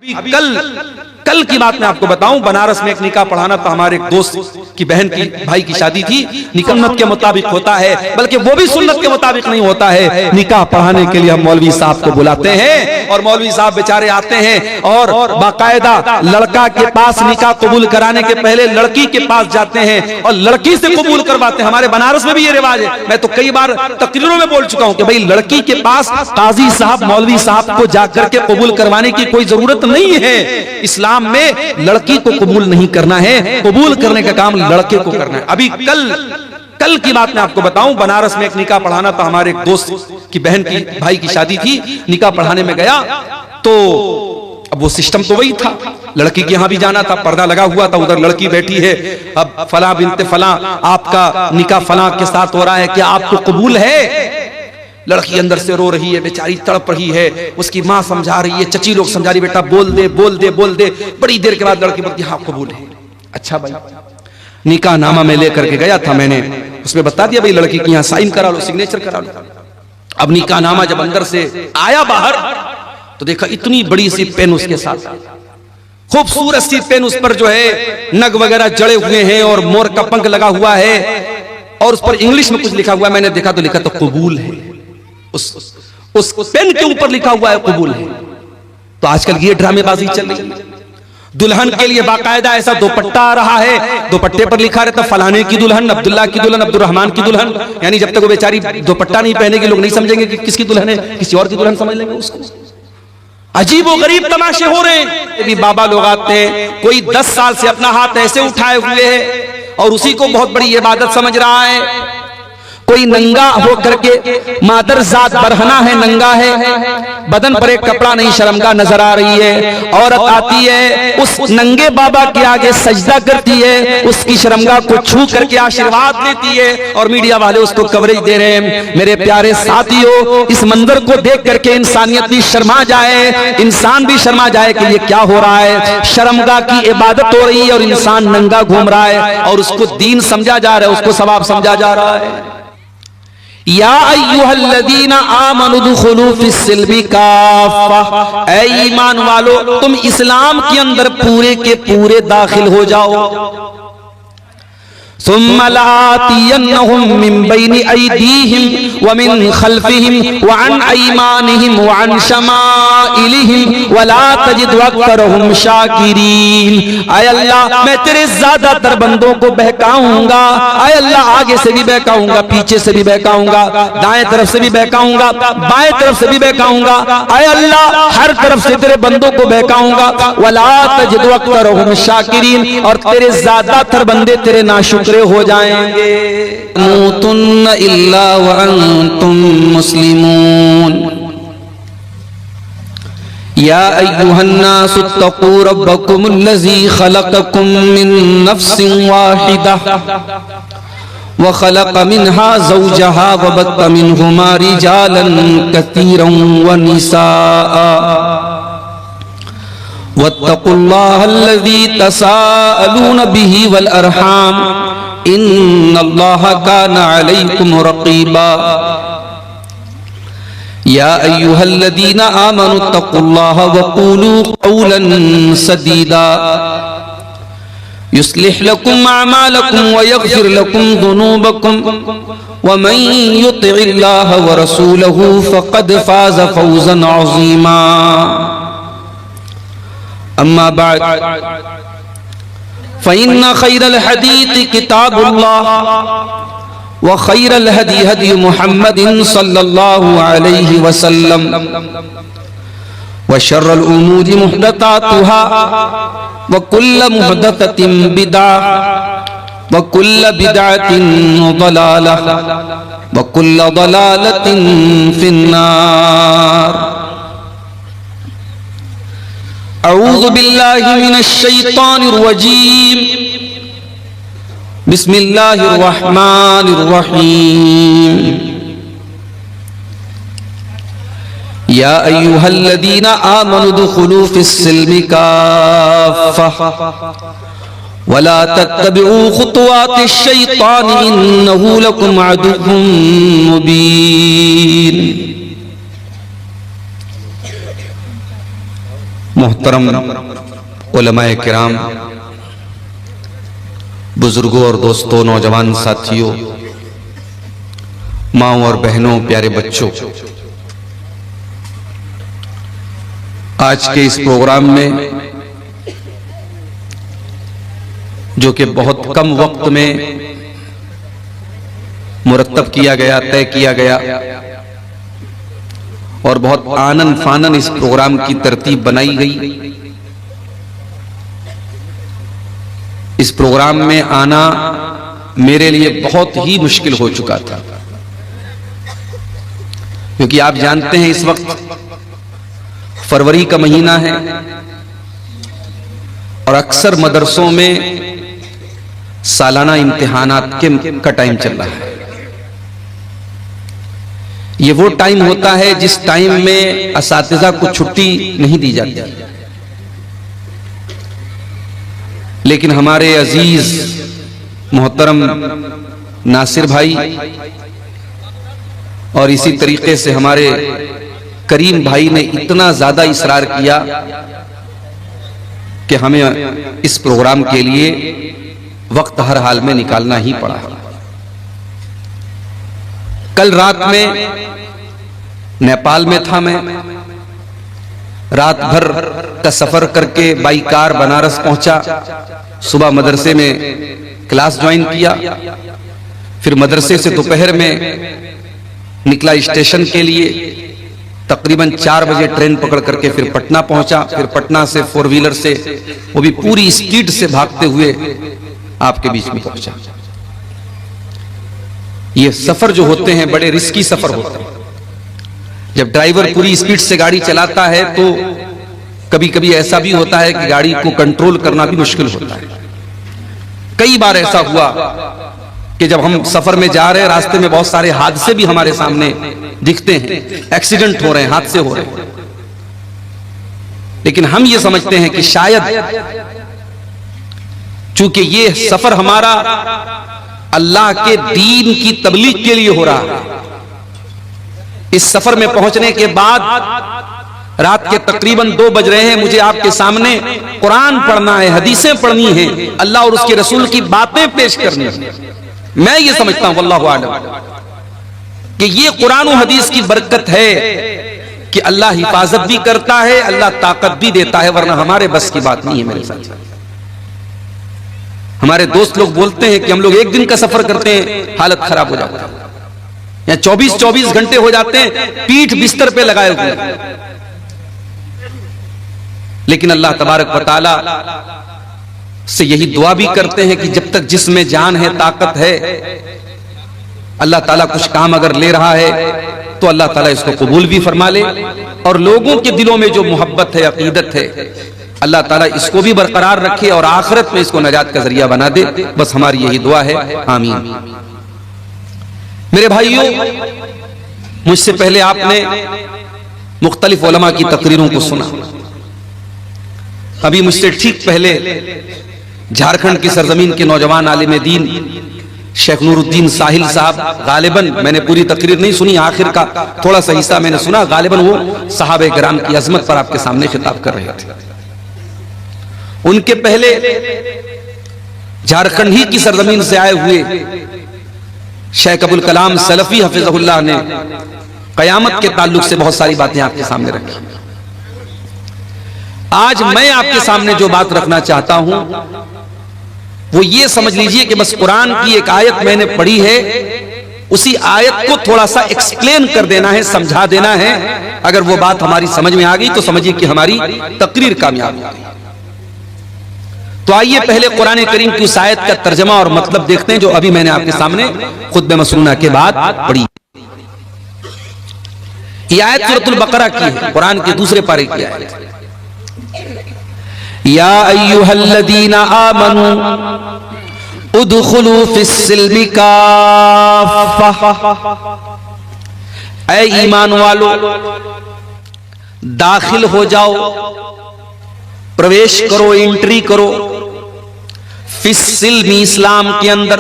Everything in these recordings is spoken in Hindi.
अभी कल की बात मैं आपको बताऊं, बनारस में एक निकाह पढ़ाना था। हमारे एक दोस्त की बहन की भाई की शादी थी। निकाह सुन्नत के मुताबिक होता है, बल्कि वो भी सुन्नत के मुताबिक नहीं होता है। निकाह पढ़ाने के लिए हम मौलवी साहब को बुलाते हैं और मौलवी साहब बेचारे आते हैं और बाकायदा लड़का के पास निकाह कबूल कराने के पहले लड़की के पास जाते हैं और लड़की से कबूल करवाते हैं। हमारे बनारस में भी ये रिवाज है। मैं तो कई बार तकरीरों में बोल चुका हूं कि भाई लड़की के पास काजी साहब मौलवी साहब को जाकर के कबूल करवाने की कोई जरूरत नहीं है। इस्लाम में लड़की को कबूल नहीं करना है, कबूल करने का काम लड़के को करना है। अभी कल की बात मैं आपको बताऊं, बनारस में एक निकाह पढ़ाना था। हमारे एक दोस्त की बहन की भाई की शादी थी। निकाह पढ़ाने में गया तो अब वो सिस्टम तो वही था, लड़की के यहां भी जाना था, पर्दा लगा हुआ था, उधर लड़की बैठी है। अब फला बिनते फला आपका निकाह फला के साथ हो रहा है, क्या आपको कबूल है? लड़की अंदर से रो रही है, बेचारी तड़प रही है। उसकी माँ समझा रही है, चची लोग समझा रही, बेटा बोल दे बोल दे बोल दे। बड़ी देर के बाद लड़की बोलती हाँ कबूल है। अच्छा भाई, निकाह नामा में लेकर के गया था मैंने, उसमें बता दिया भाई लड़की की यहाँ साइन करा लो, सिग्नेचर करा लो। अब निकाह नामा जब अंदर से आया बाहर तो देखा इतनी बड़ी सी पेन उसके साथ, खूबसूरत सी पेन, उस पर जो है नग वगैरह जड़े हुए हैं और मोर का पंख लगा हुआ है और उस पर इंग्लिश में कुछ लिखा हुआ है। मैंने देखा तो लिखा तो कबूल है, उस पेन के ऊपर लिखा हुआ है कबूल है। तो आजकल ये ड्रामेबाजी चल रही है। दुल्हन के लिए बाकायदा ऐसा दुपट्टा आ रहा है, दुपट्टे पर लिखा रहता फलाने की दुल्हन, अब्दुल्ला की दुल्हन, अब्दुर्रहमान की दुल्हन। यानी जब तक वो बेचारी दुपट्टा नहीं पहनेगी लोग नहीं समझेंगे कि किसकी दुल्हन है, किसी और की दुल्हन समझ लेंगे उसको। अजीब व गरीब तमाशे हो रहे हैं। भी बाबा लोग आते हैं, कोई 10 साल से अपना हाथ ऐसे उठाए हुए है और उसी को बहुत बड़ी इबादत समझ रहा है। कोई नंगा होकर के मादर जात बरहना है, नंगा है, बदन पर एक कपड़ा नहीं, शर्मगाह नजर आ रही है। औरत आती है, उस नंगे बाबा के आगे सजदा करती है, उसकी शर्मगाह को छू करके आशीर्वाद लेती है और मीडिया वाले उसको कवरेज दे रहे हैं। मेरे प्यारे साथियों, इस मंजर को देख करके इंसानियत भी शर्मा जाए, इंसान भी शर्मा जाए कि ये क्या हो रहा है। शर्मगाह की इबादत हो रही है और इंसान नंगा घूम रहा है और उसको दीन समझा जा रहा है, उसको सवाब समझा जा रहा है। या अय्युहल्लज़ीना आमनु दुखुलू फिस्सिल्मी काफ़ा, ऐ ईमान वालो तुम इस्लाम के अंदर पूरे के पूरे दाखिल हो जाओ। सुम्मा लातियन्नहुम मिन बैनि अयदीहिम व मिन खल्फिहिम व अन अयमानिहिम व अन शमाइलिहिम व ला तजिदु अक्तरहुम शाकिरीन। आय अल्लाह, मैं तेरे ज्यादातर बंदों को बहकाऊंगा। आय अल्लाह, आगे से भी बहकाऊंगा, पीछे से भी बहकाऊंगा, दाएं तरफ से भी बहकाऊंगा, बाएं तरफ से भी बहकाऊंगा। आय अल्लाह, हर तरफ से तेरे बंदों को बहकाऊंगा। व ला तजिदु अक्तरहुम शाकिरीन, और तेरे ज्यादातर बंदे तेरे नाशुक्र हो जाएंगे। तमूतुन्न इल्ला व अंतुम मुस्लिमून। या अय्युहन्नासु इत्तक़ू रब्बकुमुल्लज़ी खलक़कुम मिन नफ्सिन वाहिदह व खलक़ मिन्हा ज़ौजहा व बत्त मिन्हुमा रिजालन कसीरन व निसाअ वत्तक़ुल्लाहल्लज़ी तसाअलून बिही वल अरहाम इन्नल्लाहा काना अलैकुम रक़ीबा। या अय्युहल्लज़ीना आमनु इत्तक़ुल्लाहा व क़ूलू क़ौलन सदीदा युस्लिह लकुम अअमालकुम व यग़फिर लकुम ज़ुनूबकुम व मन युतिइल्लाहा व रसूलहू फ़क़द फ़ाज़ फ़ौज़न अज़ीमा। अम्मा बाद फ़इन्न खैरल हदीस किताबुल्लाह व खैरल हदी हदी मुहम्मदिन सल्लल्लाहु अलैहि वसल्लम व शर्रल उमूरि मुहदसातुहा व कुल्ल मुहदसतिन बिदअह व कुल्ल बिदअतिन ज़लालह व कुल्ल ज़लालतिन फिन्नार। अऊज़ु बिल्लाहि मिनश शैतानिर रजीम। बिस्मिल्लाहिर रहमानिर रहीम। या अय्युहल्लज़ीना आमनु दुखुलू फिस्सिल्मी काफ़ा व ला तत्तबिऊ खुतुवातिश शैतान इन्नहू लकुम अदुव्वुम मुबीन। मोहतरम उलमाए किराम, बुजुर्गों और दोस्तों, नौजवान साथियों, माँओं और बहनों, प्यारे बच्चों, आज के इस प्रोग्राम में जो कि बहुत कम वक्त में मुरतब किया गया, तय किया गया और बहुत आनन फानन इस प्रोग्राम की तरतीब बनाई गई। इस प्रोग्राम में आना मेरे लिए बहुत ही मुश्किल हो चुका था, क्योंकि आप जानते हैं इस वक्त फरवरी का महीना है और अक्सर मदरसों में सालाना इम्तिहानात का टाइम चल रहा है। ये वो टाइम होता है जिस टाइम में असातिज़ा को छुट्टी नहीं दी जाती, लेकिन हमारे अजीज मोहतरम नासिर भाई और इसी तरीके से हमारे करीम भाई ने इतना ज्यादा इसरार किया कि हमें इस प्रोग्राम के लिए वक्त हर हाल में निकालना ही पड़ा। कल रात में नेपाल में था, मैं रात भर का सफर करके बाई कार बनारस पहुंचा। सुबह मदरसे में क्लास ज्वाइन किया, फिर मदरसे से दोपहर में निकला स्टेशन के लिए। तकरीबन 4 बजे ट्रेन पकड़ करके फिर पटना पहुंचा। फिर पटना से 4 व्हीलर से, वो भी पूरी स्पीड से भागते हुए आपके बीच में पहुंचा। ये सफर जो होते हैं बड़े रिस्की सफर होते हैं। जब ड्राइवर पूरी स्पीड से गाड़ी चलाता है तो कभी कभी ऐसा भी होता है कि गाड़ी को कंट्रोल करना भी मुश्किल होता है। कई बार ऐसा हुआ कि जब हम सफर में जा रहे हैं, रास्ते में बहुत सारे हादसे भी हमारे सामने दिखते हैं, एक्सीडेंट हो रहे हैं, हादसे हो रहे हैं, लेकिन हम ये समझते हैं कि शायद चूंकि ये सफर हमारा अल्लाह के दीन की तबलीग के लिए हो रहा है। इस सफर में पहुंचने के बाद रात के तकरीबन 2 बज रहे हैं, मुझे आपके सामने कुरान पढ़ना है, हदीसें पढ़नी है, अल्लाह और उसके रसूल की बातें पेश करनी है। मैं ये समझता हूं वल्लाहु आलम कि ये कुरान और हदीस की बरकत है कि अल्लाह हिफाजत भी करता है, अल्लाह ताकत भी देता है, वरना हमारे बस की बात नहीं है। मेरे साथ हमारे दोस्त लोग बोलते हैं कि हम लोग 1 दिन का सफर करते हैं, हालत खराब हो जाती है, या 24-24 घंटे हो जाते हैं पीठ बिस्तर पे लगाए हुए। लेकिन अल्लाह तबारक व तआला से यही दुआ भी करते हैं कि जब तक जिसमें जान है, ताकत है, अल्लाह ताला कुछ काम अगर ले रहा है तो अल्लाह ताला इसको कबूल भी फरमा ले, और लोगों के दिलों में जो मोहब्बत है, अकीदत है, अल्लाह ताला इसको भी बरकरार रखे और आखिरत में इसको नजात का जरिया बना दे। बस हमारी यही दुआ है, आमीन। मेरे भाइयों, मुझसे पहले आपने मुख्तलिफ उलमा की तकरीरों को सुना। अभी मुझसे ठीक पहले झारखंड की सरजमीन के नौजवान आलिम दीन शेख नूरुद्दीन साहिल साहब, गालिबन मैंने पूरी तकरीर नहीं सुनी, आखिर का थोड़ा सा हिस्सा मैंने सुना, गालिबन वो सहाबे किराम की अजमत पर आपके सामने खिताब कर रहे थे। उनके पहले झारखंड ही की सरजमीन से आए हुए शेख अबुल कलाम सलफी हफिज़हुल्लाह ने कयामत के ताल्लुक से बहुत सारी बातें आपके सामने रखी। आज मैं आपके सामने जो बात रखना चाहता हूं वो ये समझ लीजिए कि बस कुरान की एक आयत मैंने पढ़ी है, उसी आयत को थोड़ा सा एक्सप्लेन कर देना है, समझा देना है। अगर वो बात हमारी समझ में आ गई तो समझिए कि हमारी तकरीर कामयाब हो गई। तो आइए पहले कुरान करीम की उस आयत का तर्जमा और मतलब देखते हैं जो अभी मैंने आपके सामने खुतबे मसनूना के बाद पढ़ी। यह आयत सूरतुल बकरा की है, कुरान के दूसरे पारे की आयत। या अय्युहल्लज़ीना आमनू उदखुलू फिस्सिल्मि काफ़ा, ऐ ईमान वालो दाखिल हो जाओ, प्रवेश करो, एंट्री करो फिस्सिल्मि, इस्लाम के अंदर।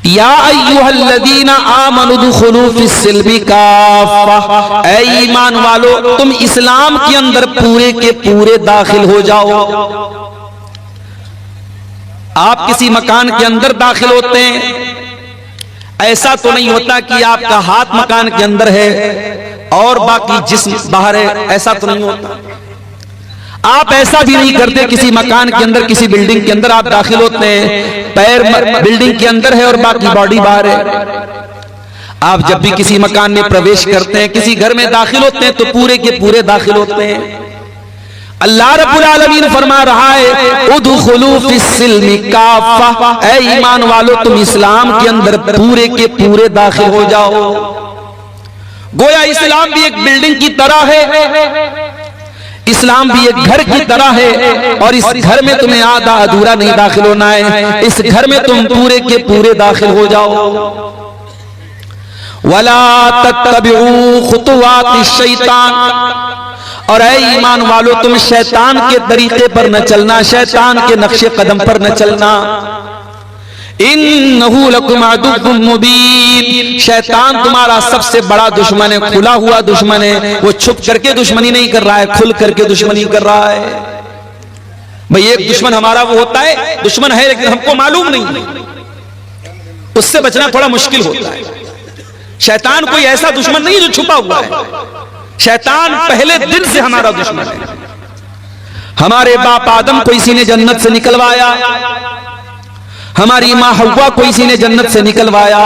या अय्युहल्लज़ीना आमनु दुखुलू फिस्सिल्मी काफ़ा, ऐ ईमान वालो तुम इस्लाम के अंदर पूरे के पूरे दाखिल हो जाओ। आप किसी मकान के अंदर दाखिल होते हैं, ऐसा तो नहीं होता कि आपका हाथ मकान के अंदर है और बाकी जिस्म बाहर है, ऐसा तो नहीं होता। आप ऐसा भी नहीं करते, किसी मकान के अंदर किसी बिल्डिंग के अंदर आप दाखिल होते हैं, पैर बिल्डिंग के अंदर है और बाकी बॉडी बाहर है। आप जब भी किसी मकान में प्रवेश करते हैं, किसी घर में दाखिल होते हैं, तो पूरे के पूरे दाखिल होते हैं। अल्लाह रब्बुल आलमीन फरमा रहा है उदखुलू फिस्सिल्मी काफ़ा, ऐ ईमान वालो तुम इस्लाम के अंदर पूरे के पूरे दाखिल हो जाओ। गोया इस्लाम भी एक बिल्डिंग की तरह है, इस्लाम भी एक घर की तरह है, और इस घर में तुम्हें आधा अधूरा नहीं दाखिल होना है, इस घर में तुम पूरे के पूरे दाखिल हो जाओ। वला तत्तबिऊ खुतुवातिश शैतान, और ऐ ईमान वालो तुम शैतान के तरीके पर न चलना, शैतान के नक्शे कदम पर न चलना। इन्नहु लकुम अदुव्वुम मुबीन, शैतान तुम्हारा सबसे बड़ा दुश्मन है, खुला हुआ दुश्मन है। वो छुप करके दुश्मनी नहीं कर रहा है, खुल करके दुश्मनी कर रहा है। भाई एक दुश्मन हमारा वो होता है, दुश्मन है लेकिन हमको मालूम नहीं, उससे बचना थोड़ा मुश्किल होता है। शैतान कोई ऐसा दुश्मन नहीं जो छुपा हुआ है, शैतान पहले दिन से हमारा दुश्मन है। हमारे बाप आदम को इसी ने जन्नत से निकलवाया, हमारी माँ हव्वा को इसी ने जन्नत से निकलवाया।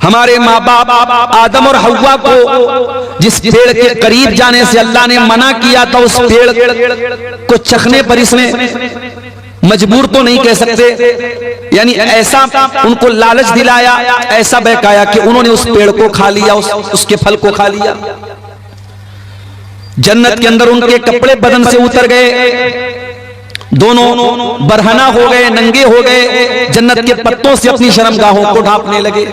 हमारे माँ बाप आदम और हव्वा को जिस पेड़ के करीब जाने से अल्लाह ने मना किया था, उस पेड़ को चखने पर इसने मजबूर तो नहीं कह सकते, यानी ऐसा उनको लालच दिलाया, ऐसा बहकाया कि उन्होंने उस पेड़ को खा लिया, उसके फल को खा लिया। जन्नत के अंदर उनके कपड़े बदन से उतर गए, दोनों बरहना हो गए, नंगे हो गए, जन्नत के पत्तों से अपनी शर्मगाहों को ढांपने लगे।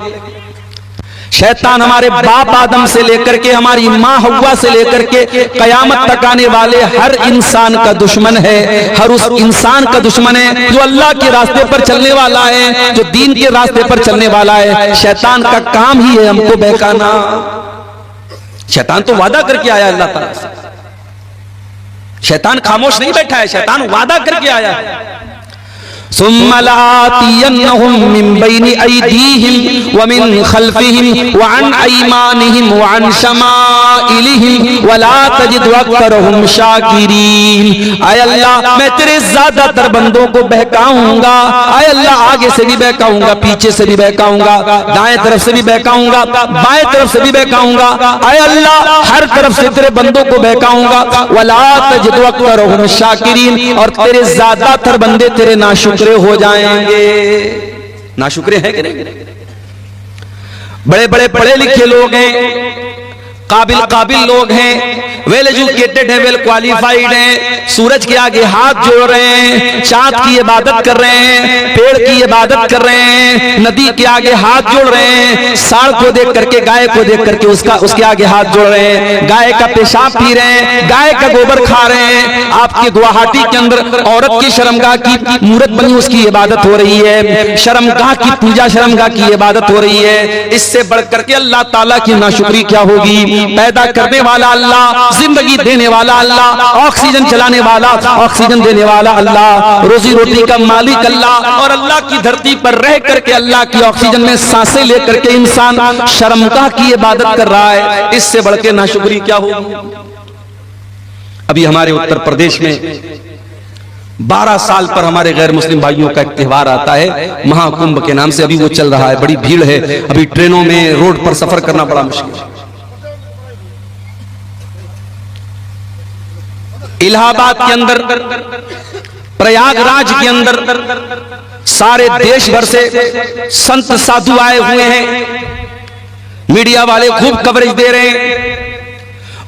शैतान हमारे बाप आदम से लेकर के हमारी माँ हव्वा से लेकर के कयामत तक आने वाले हर इंसान का दुश्मन है, हर उस इंसान का दुश्मन है जो अल्लाह के रास्ते पर चलने वाला है, जो दीन के रास्ते पर चलने वाला है। शैतान का काम ही है हमको बहकाना। शैतान तो वादा करके आया अल्लाह ताला से, शैतान खामोश नहीं बैठा है, शैतान वादा करके आया है। सुम्मा लातियन्नहुम मिन बैनि अयदीहिम व मिन खल्फिहिम व अन अयमानिहिम व अन शमाइलिहिम व ला तजिदु अक्तरहुम शाकिरीन। आय अल्लाह मैं तेरे ज्यादातर बंदों को बहकाऊंगा, आय अल्लाह आगे से भी बहकाऊंगा, पीछे से भी बहकाऊंगा, दाएं तरफ से भी बहकाऊंगा, बाएं तरफ से भी बहकाऊंगा। आय अल्लाह हर तरफ से तेरे बंदों को बहकाऊंगा। व ला तजिदु अक्तरहुम शाकिरीन, और तेरे ज्यादातर बंदे तेरे नाशुक्र हो जाएंगे। नाशुक्रे हैं कि नहीं? बड़े बड़े पढ़े लिखे लोग हैं, काबिल लोग हैं, वेल एजुकेटेड हैं, वेल क्वालिफाइड हैं, सूरज के आगे हाथ जोड़ रहे हैं, चांद की इबादत कर रहे हैं, पेड़ की इबादत कर रहे हैं, नदी के आगे हाथ जोड़ रहे हैं, सांड को देख करके, गाय को देख करके उसके आगे हाथ जोड़ रहे हैं, गाय का पेशाब पी रहे हैं, गाय का गोबर खा रहे हैं। आपके गुवाहाटी के अंदर औरत की शर्मगाह की मूर्त बनी, उसकी इबादत हो रही है, शर्मगाह की पूजा, शर्मगाह की इबादत हो रही है। इससे बढ़ करके अल्लाह ताला की नाशुक्री क्या होगी? पैदा करने वाला अल्लाह, जिंदगी देने वाला अल्लाह, ऑक्सीजन चलाने वाला, ऑक्सीजन देने वाला अल्लाह, रोजी रोटी का मालिक अल्लाह, और अल्लाह की धरती पर रह करके अल्लाह की ऑक्सीजन में सांसें लेकर के इंसान शर्मगाह की इबादत कर रहा है। इससे बढ़ के नाशुक्री क्या होगी? अभी हमारे उत्तर प्रदेश में 12 साल पर हमारे गैर मुस्लिम भाइयों का एक त्योहार आता है, महाकुंभ के नाम से। अभी वो चल रहा है, बड़ी भीड़ है, अभी ट्रेनों में, रोड पर सफर करना बड़ा मुश्किल है। इलाहाबाद के अंदर, प्रयागराज के अंदर सारे देश भर से संत साधु आए हुए हैं, मीडिया वाले खूब कवरेज दे रहे हैं।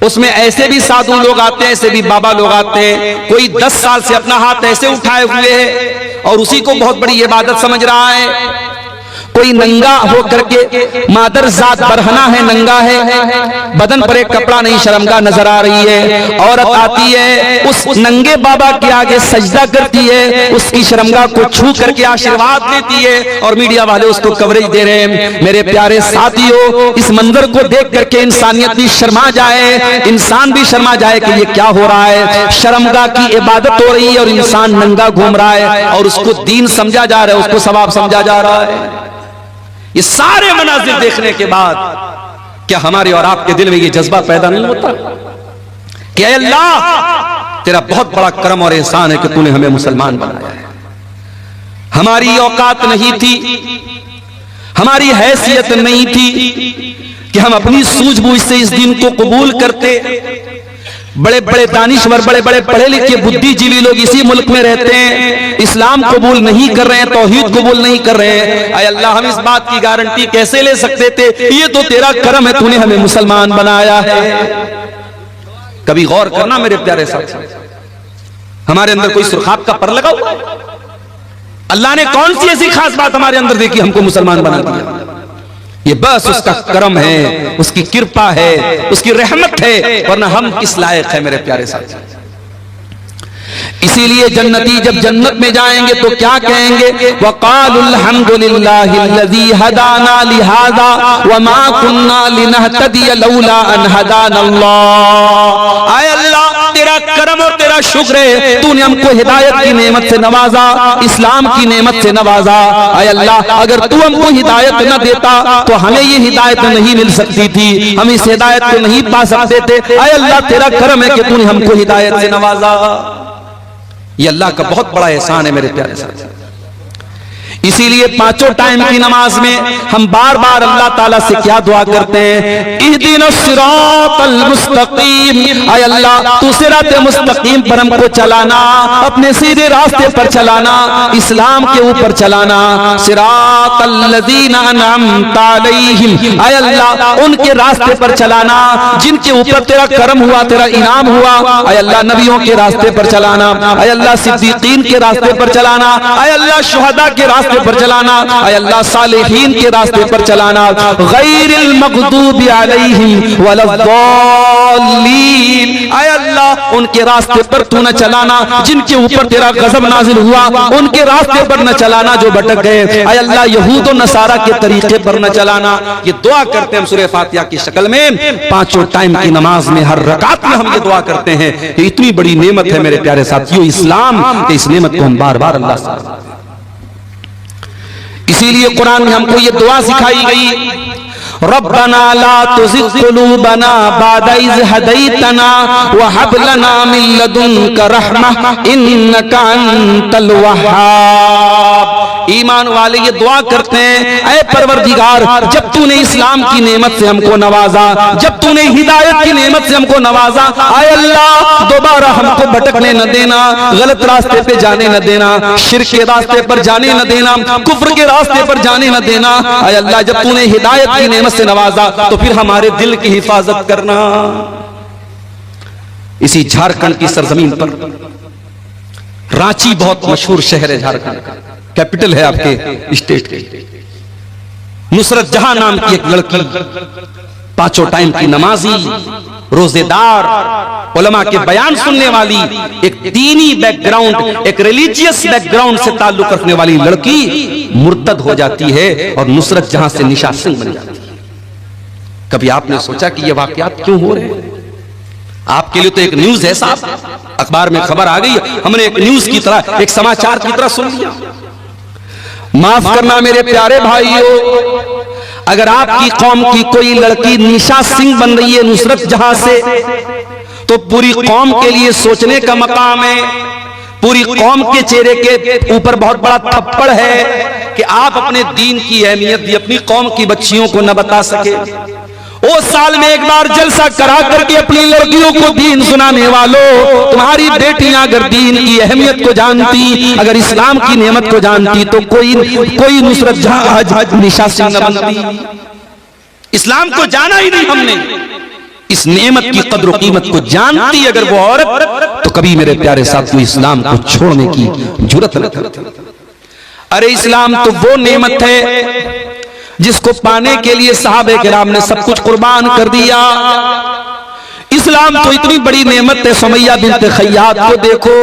उसमें ऐसे भी साधु लोग आते हैं, ऐसे भी बाबा लोग आते हैं। कोई 10 साल से अपना हाथ ऐसे उठाए हुए है और उसी को बहुत बड़ी इबादत समझ रहा है। कोई नंगा हो करके, मादर जात बरहना है, नंगा है, बदन पर एक कपड़ा नहीं, शर्मगाह नजर आ रही है। औरत आती है, उस नंगे बाबा के आगे सजदा करती है, उसकी शर्मगाह को छू करके आशीर्वाद लेती है, और मीडिया वाले उसको कवरेज दे रहे हैं। मेरे प्यारे साथियों, इस मंजर को देख करके इंसानियत भी शर्मा जाए, इंसान भी शर्मा जाए कि ये क्या हो रहा है। शर्मगाह की इबादत हो रही है और इंसान नंगा घूम रहा है, और उसको दीन समझा जा रहा है, उसको सवाब समझा जा रहा है। ये सारे मनाजिर देखने के बाद क्या हमारे और आपके दिल में ये जज्बा पैदा नहीं होता कि अल्लाह तेरा बहुत बड़ा करम और एहसान है कि तूने हमें मुसलमान बनाया है। हमारी औकात नहीं थी, हमारी हैसियत नहीं थी कि हम अपनी सूझबूझ से इस दिन को कबूल करते। बड़े बड़े दानिश्वर, बड़े बड़े पढ़े लिखे बुद्धिजीवी लोग इसी मुल्क में रहते हैं, इस्लाम कबूल नहीं कर रहे हैं, तौहीद कबूल नहीं कर रहे हैं। ऐ अल्लाह, हम इस बात की गारंटी कैसे ले सकते थे? ये तो तेरा करम है, तूने हमें मुसलमान बनाया है। कभी गौर करना मेरे प्यारे साथ, हमारे अंदर कोई सुरखाब का पर लगा हुआ है? अल्लाह ने कौन सी ऐसी खास बात हमारे अंदर देखी हमको मुसलमान बना दिया? ये बस उसका करम है, उसकी कृपा है, उसकी रहमत है, वरना हम किस लायक है मेरे प्यारे साथी। इसीलिए जन्नती जब जन्नत में जाएंगे तो क्या कहेंगे? वक़ालुल हम्दुलिल्लाहिल्लज़ी हदाना लिहाज़ा वमा कुन्ना लिनहतदिय लौला अन हदानल्लाह। आय अल्लाह, तेरा करम और तेरा शुक्र है, तूने हमको हिदायत की नेमत से नवाजा, इस्लाम की नेमत से नवाजा। आय अल्लाह, अगर तू हमको हिदायत न देता तो हमें ये हिदायत नहीं मिल सकती थी, हम इस हिदायत को नहीं पा सकते थे। आय अल्लाह, तेरा करम है कि तूने हमको हिदायत से नवाजा। ये अल्लाह का बहुत बड़ा एहसान है मेरे प्यारे साथी। इसीलिए पांचों टाइम की नमाज में हम बार बार अल्लाह ताला से क्या दुआ करते हैं? इहदिनस सिरातल मुस्तकीम। आय अल्लाह, तू सिरात मुस्तकीम पर हमको चलाना, अपने सीधे रास्ते पर चलाना, इस्लाम के ऊपर चलाना। सिरातल लज़ीना अनअमता अलैहिम। आय अल्लाह, उनके रास्ते पर चलाना जिनके ऊपर तेरा करम हुआ, तेरा इनाम हुआ। आय अल्लाह, नबियों के रास्ते पर चलाना। आय अल्लाह, सिद्दीकीन के रास्ते पर चलाना। आय अल्लाह, शुहदा के रास्ते पर चलाना। आय अल्लाह, सालिहीन के रास्ते पर चलाना। गैरिल मग़दूबि अलैहिम वलद्दाल्लीन। आय अल्लाह, उनके रास्ते पर तू न चलाना जिनके ऊपर तेरा गज़ब नाजिल हुआ, उनके रास्ते पर न चलाना जो भटक गए। आय अल्लाह, यहूद और नसारा के तरीके पर न चलाना। ये दुआ करते हैं हम सूरह फातिहा की शक्ल में, पांचों टाइम की नमाज में हर रकात में हम ये दुआ करते हैं। ये इतनी बड़ी नेमत है मेरे प्यारे साथियों इस्लाम, इस नेमत को हम बार बार अल्लाह से। इसीलिए कुरान में हमको ये दुआ सिखाई गई, रब्बना ला तुज़िग़ क़ुलूबना बअदा इज़ हदैतना व हब लना मिन लदुनका रहमह इन्नका अंतल वह्हाब। ईमान वाले ये दुआ करते हैं, ऐ परवरदिगार, जब तूने इस्लाम की नेमत से हमको नवाजा, जब तूने हिदायत की नेमत से हमको नवाजा, आय अल्लाह, दोबारा हमको भटकने न देना, गलत रास्ते पे जाने न देना, शिर्क के रास्ते पर जाने न देना, कुफ्र के रास्ते पर जाने न देना। आय अल्लाह, जब तूने हिदायत की नेमत से नवाजा तो फिर हमारे दिल की हिफाजत करना। इसी झारखंड की सरजमीन पर रांची बहुत मशहूर शहर है, झारखंड का कैपिटल है आपके स्टेट की। नुसरत जहां नाम की एक लड़की, पांचों टाइम की नमाजी, रोजेदार, उलमा के बयान सुनने वाली, एक दीनी बैकग्राउंड, एक रिलीजियस बैकग्राउंड से ताल्लुक रखने वाली लड़की मुर्तद हो जाती है और नुसरत जहां से निशा सिंह बन जाती है। कभी आपने सोचा कि ये वाकयात क्यों हो रहे हैं? आपके लिए तो एक न्यूज है साहब, अखबार में खबर आ गई, हमने एक न्यूज की तरह, एक समाचार की तरह सुन लिया। माफ करना मेरे प्यारे भाइयों, अगर आपकी कौम की कोई लड़की निशा सिंह बन रही है नुसरत जहां से, तो पूरी कौम के लिए सोचने का मकाम है। पूरी कौम के चेहरे के ऊपर बहुत बड़ा थप्पड़ है कि आप अपने दीन की अहमियत अपनी कौम की बच्चियों को न बता सके। ओ साल में एक बार जलसा करा करके अपनी लड़कियों को दीन सुनाने वालों, तुम्हारी बेटियां अगर दीन की अहमियत को जानती, अगर इस्लाम की नेमत को जानती, तो कोई नुसरत जहां आज निशा सिंह न बनती। इस्लाम को जाना ही नहीं हमने, इस नेमत की कद्र और कीमत को जानती अगर वो औरत, तो कभी मेरे प्यारे साथियों इस्लाम को छोड़ने की जुर्रत न करती। अरे इस्लाम तो वो नेमत है जिसको पाने के लिए सहाबे किराम ने सब कुछ कुर्बान कर दिया। इस्लाम तो इतनी बड़ी नेमत है। सुमैया बिन्त खय्यात को देखो,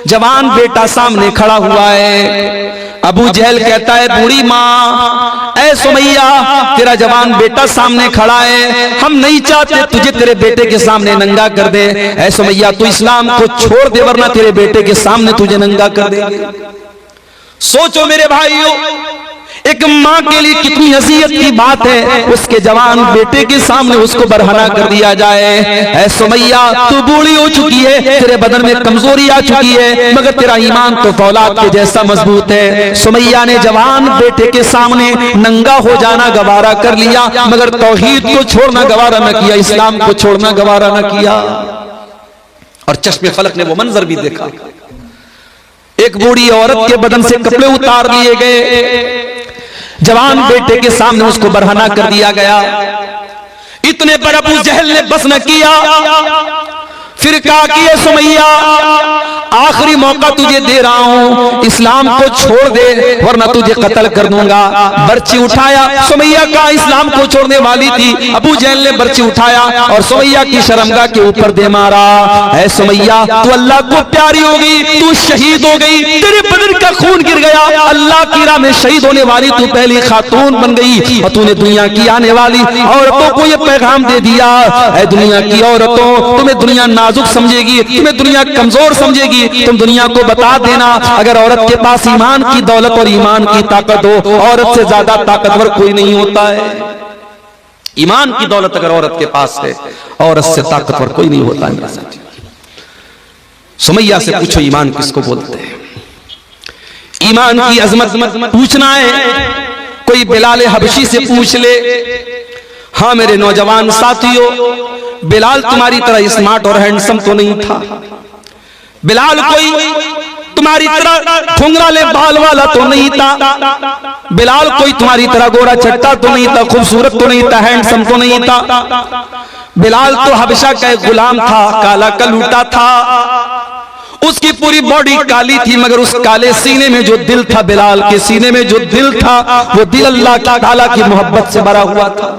जवान बेटा सामने खड़ा हुआ है। अबू जहल कहता है बूढ़ी माँ, ऐ सुमैया तेरा जवान बेटा सामने खड़ा है, हम नहीं चाहते तुझे तेरे बेटे के सामने नंगा कर दे। ऐ सुमैया तू इस्लाम को छोड़ दे वरना तेरे बेटे के सामने तुझे नंगा कर देंगे। सोचो मेरे भाइयों, एक माँ के लिए कितनी अज़ियत की बात है, उसके जवान बेटे के सामने उसको बरहना कर दिया जाए। ऐ सुमैया तू बूढ़ी हो चुकी है, तेरे बदन में कमजोरी आ चुकी है, मगर तेरा ईमान तो फौलाद के जैसा मजबूत है। सुमैया ने जवान बेटे के सामने नंगा हो जाना गवारा कर लिया, मगर तौहीद को छोड़ना गवारा न किया, इस्लाम को छोड़ना गवारा न किया। और चश्मे फलक ने वो मंजर भी देखा, एक बूढ़ी औरत के बदन से कपड़े उतार लिए गए, जवान बेटे के सामने उसको बरहना कर दिया गया। इतने पर अबू जहल ने बस न किया, फिर कहा कि ये सुमैया आखिरी मौका तुझे दे रहा हूं, इस्लाम को छोड़ दे वरना तुझे कत्ल कर दूंगा। बर्ची उठाया, सुमैया का इस्लाम को छोड़ने वाली थी। अबू जहल ने बर्ची उठाया और सुमैया की शर्मगाह के ऊपर दे मारा। ऐ सुमैया तू अल्लाह को प्यारी हो गई, तू शहीद हो गई, तेरे बदन का खून गिर गया, अल्लाह की राह में शहीद होने वाली तू पहली खातून बन गई और तूने दुनिया की आने वाली औरतों को यह पैगाम दे दिया, ऐ दुनिया की औरतों तुम्हें दुनिया नाजुक समझेगी, तुम्हें दुनिया कमजोर समझेगी, तुम दुनिया को बता देना अगर औरत के पास ईमान की दौलत और ईमान की ताकत हो, औरत से ज्यादा ताकतवर कोई नहीं होता है। ईमान की दौलत अगर औरत के पास है, औरत से ताकतवर कोई नहीं होता है। सुमैया से पूछो ईमान किसको बोलते हैं? ईमान की अजमत पूछना है, कोई बिलाल हबशी से पूछ ले। हाँ मेरे नौजवान साथियों, बिलाल तुम्हारी तरह स्मार्ट और हैंडसम तो नहीं था, बिलाल कोई तुम्हारी तरह घुंघराले बाल वाला तो नहीं था, बिलाल कोई तुम्हारी तरह गोरा चट्टा तो नहीं था, खूबसूरत तो नहीं था, हैंडसम तो नहीं था। बिलाल तो हबशा का एक गुलाम था, काला कलूटा था, उसकी पूरी बॉडी काली थी, मगर उस काले सीने में जो दिल था, बिलाल के सीने में जो दिल था, वो दिल अल्लाह ताला की मोहब्बत से भरा हुआ था।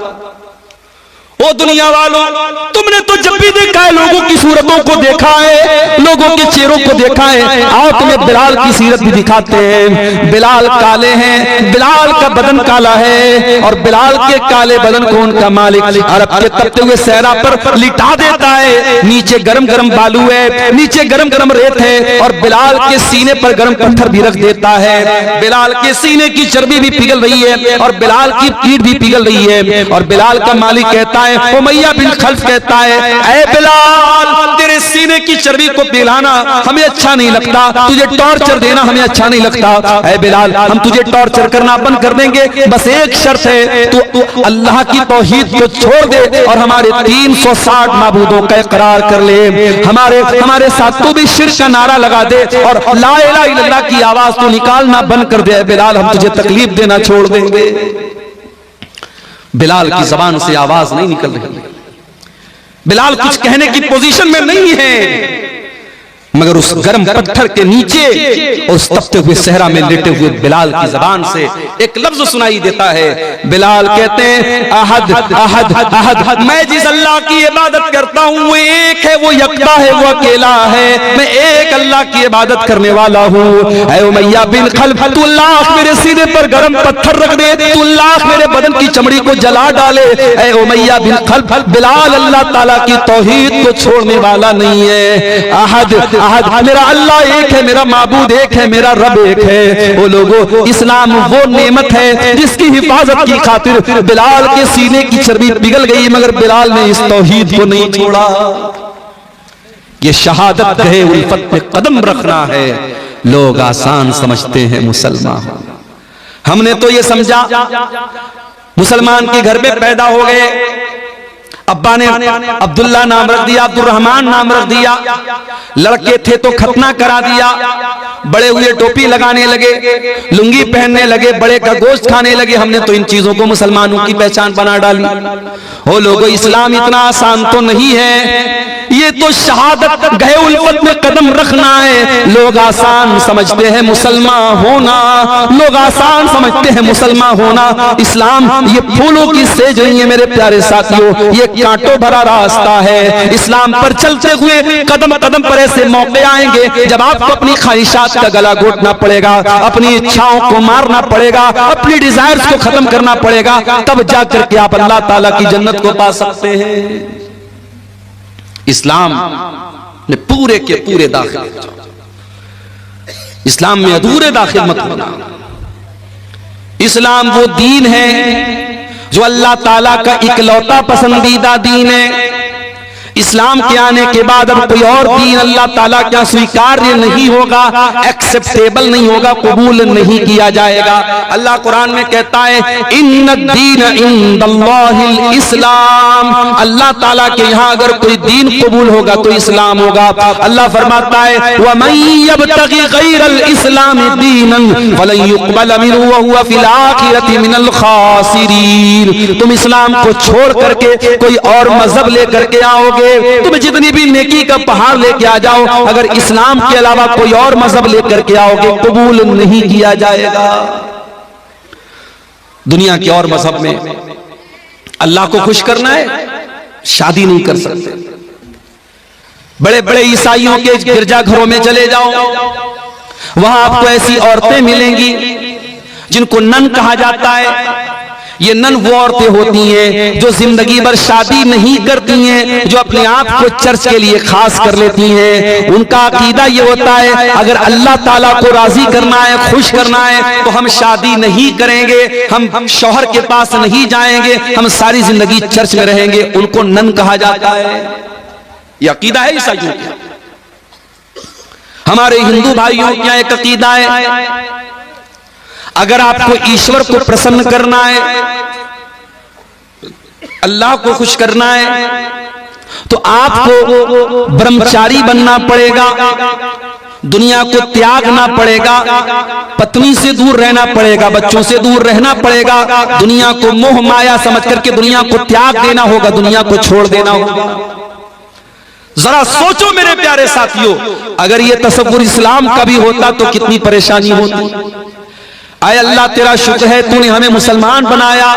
ओ दुनिया वालों, तुमने तो जब भी देखा है लोगों की सूरतों को देखा है, लोगों के चेहरों को देखा है, आओ तुम्हें बिलाल की सीरत भी दिखाते हैं। बिलाल काले हैं, बिलाल का बदन काला है और बिलाल के काले बदन को उनका मालिक अरब के तपते हुए सहरा पर लिटा देता है। नीचे गरम गरम बालू है, नीचे गरम गरम रेत है और बिलाल के सीने पर गरम पत्थर भी रख देता है। बिलाल के सीने की चर्बी भी पिघल रही है और बिलाल की पीठ भी पिघल रही है और बिलाल का मालिक कहता है, उमैया बिन खल्फ कहता है, ऐ बिलाल तेरे सीने की चर्बी को पिघलाना हमें अच्छा नहीं लगता, तुझे टॉर्चर देना हमें अच्छा नहीं लगता। ऐ बिलाल हम तुझे टॉर्चर करना बंद कर देंगे, बस एक शर्त है, तू अल्लाह की तौहीद को छोड़ दे और हमारे 360 माबूदों का इकरार कर ले, हमारे साथ तू भी शिर्क का नारा लगा दे और ला इलाहा इल्लल्लाह की आवाज तू निकालना बंद कर दे। बिलाल हम तुझे तकलीफ देना छोड़ देंगे। बिलाल की जबान से आवाज नहीं निकल रही, बिलाल कुछ कहने की पोजीशन में नहीं है, मगर उस गर्म पत्थर के नीचे और उस तपते हुए सहरा में लेटे हुए बिलाल की जबान से एक लफ्ज सुनाई देता है। बिलाल कहते हैं, अहद अहद अहद, मैं जिस अल्लाह की इबादत करता हूँ वो एक है, वो यकता है, वो अकेला है, मैं एक अल्लाह की इबादत करने वाला हूँ। ऐ उमैया बिन खल्फ तू लाख मेरे सीने पर गर्म पत्थर रख दे, तू लाख मेरे बदन की चमड़ी को जला डाले, ऐ उमैया बिन खल्फ बिलाल अल्लाह ताला की तौहीद को छोड़ने वाला नहीं है। अहद अहद, मेरा अल्लाह एक है, मेरा माबूद एक है, मेरा रब एक है। वो लोगों, इस्लाम वो नेमत है जिसकी हिफाजत की खातिर बिलाल के सीने की चर्बी पिघल गई, मगर बिलाल ने इस तौहीद को नहीं छोड़ा। ये शहादत है, उल्फत पे कदम रखना है। लोग आसान समझते हैं मुसलमान, हमने तो ये समझा मुसलमान के घर में पैदा हो गए, अब्बा ने अब्दुल्ला नाम रख दिया, अब्दुल रहमान नाम रख दिया, लड़के थे तो खतना करा दिया, बड़े हुए टोपी लगाने लगे, लुंगी पहनने लगे, बड़े का गोश्त खाने लगे। हमने तो इन चीजों को मुसलमानों की पहचान बना डाली। ओ लोगों, इस्लाम इतना आसान तो नहीं है। ये तो शहादत गए उल्फत में कदम रखना है। लोग आसान समझते हैं मुसलमान होना, लोग आसान समझते हैं मुसलमान होना। इस्लाम ये फूलों की सेज नहीं है मेरे प्यारे साथियों, ये कांटों भरा रास्ता है। इस्लाम पर चलते हुए कदम कदम पर ऐसे मौके आएंगे जब आपको अपनी ख्वाहिशात का गला घोटना पड़ेगा, अपनी इच्छाओं को मारना पड़ेगा, अपनी डिजायर्स को खत्म करना पड़ेगा, तब जाकर के आप अल्लाह ताला की जन्नत को पा सकते हैं। इस्लाम में पूरे के पूरे दाखिल, इस्लाम में अधूरे दाखिल मत होना। इस्लाम वो दीन है जो अल्लाह ताला का इकलौता पसंदीदा दीन है। इस्लाम के आने के बाद अब कोई और दीन अल्लाह ताला क्या स्वीकार्य नहीं होगा, एक्सेप्टेबल नहीं होगा, कबूल नहीं किया जाएगा। अल्लाह कुरान में कहता है इन्नद्दीन इंदल्लाहिल इस्लाम, अल्लाह ताला के यहाँ अगर कोई दीन कबूल होगा तो इस्लाम होगा। अल्लाह फरमाता है वमन यब्तगी गैरल इस्लाम दीनन फलन युक़बल मिन्हु व हुवा फिल आखिरति मिनल खासिरीन। तुम इस्लाम को छोड़ करके कोई और मजहब लेकर के आओगे, तुम जितनी भी नेकी का पहाड़ लेके आ जाओ, अगर इस्लाम के अलावा कोई और मजहब लेकर के आओगे कबूल नहीं किया जाएगा। दुनिया के और मजहब में अल्लाह को खुश करना है, शादी नहीं कर सकते। बड़े बड़े ईसाइयों के गिरजाघरों में चले जाओ, वहां आपको ऐसी औरतें मिलेंगी जिनको नन कहा जाता है। ये नन वो औरतें होती हैं जो जिंदगी भर शादी नहीं करती हैं, जो अपने आप को चर्च के लिए खास कर लेती हैं। उनका अकीदा ये होता है अगर अल्लाह ताला को राजी करना है, खुश करना है, तो हम शादी नहीं करेंगे, हम शौहर के पास नहीं जाएंगे, हम सारी जिंदगी चर्च में रहेंगे। उनको नन कहा जाता है। ये अकीदा है ईसाइयों का। हमारे हिंदू भाइयों का एक अकीदा है अगर आपको ईश्वर को प्रसन्न करना है, अल्लाह को खुश करना है, तो आपको ब्रह्मचारी बनना पड़ेगा, दुनिया को त्यागना पड़ेगा, पत्नी से दूर रहना पड़ेगा, बच्चों से दूर रहना पड़ेगा, दुनिया को मोह माया समझ करके दुनिया को त्याग देना होगा, दुनिया को छोड़ देना होगा। जरा सोचो मेरे प्यारे साथियों, अगर ये तसव्वुर इस्लाम का भी होता तो कितनी परेशानी होती। आय अल्लाह तेरा शुक्र है तूने हमें मुसलमान बनाया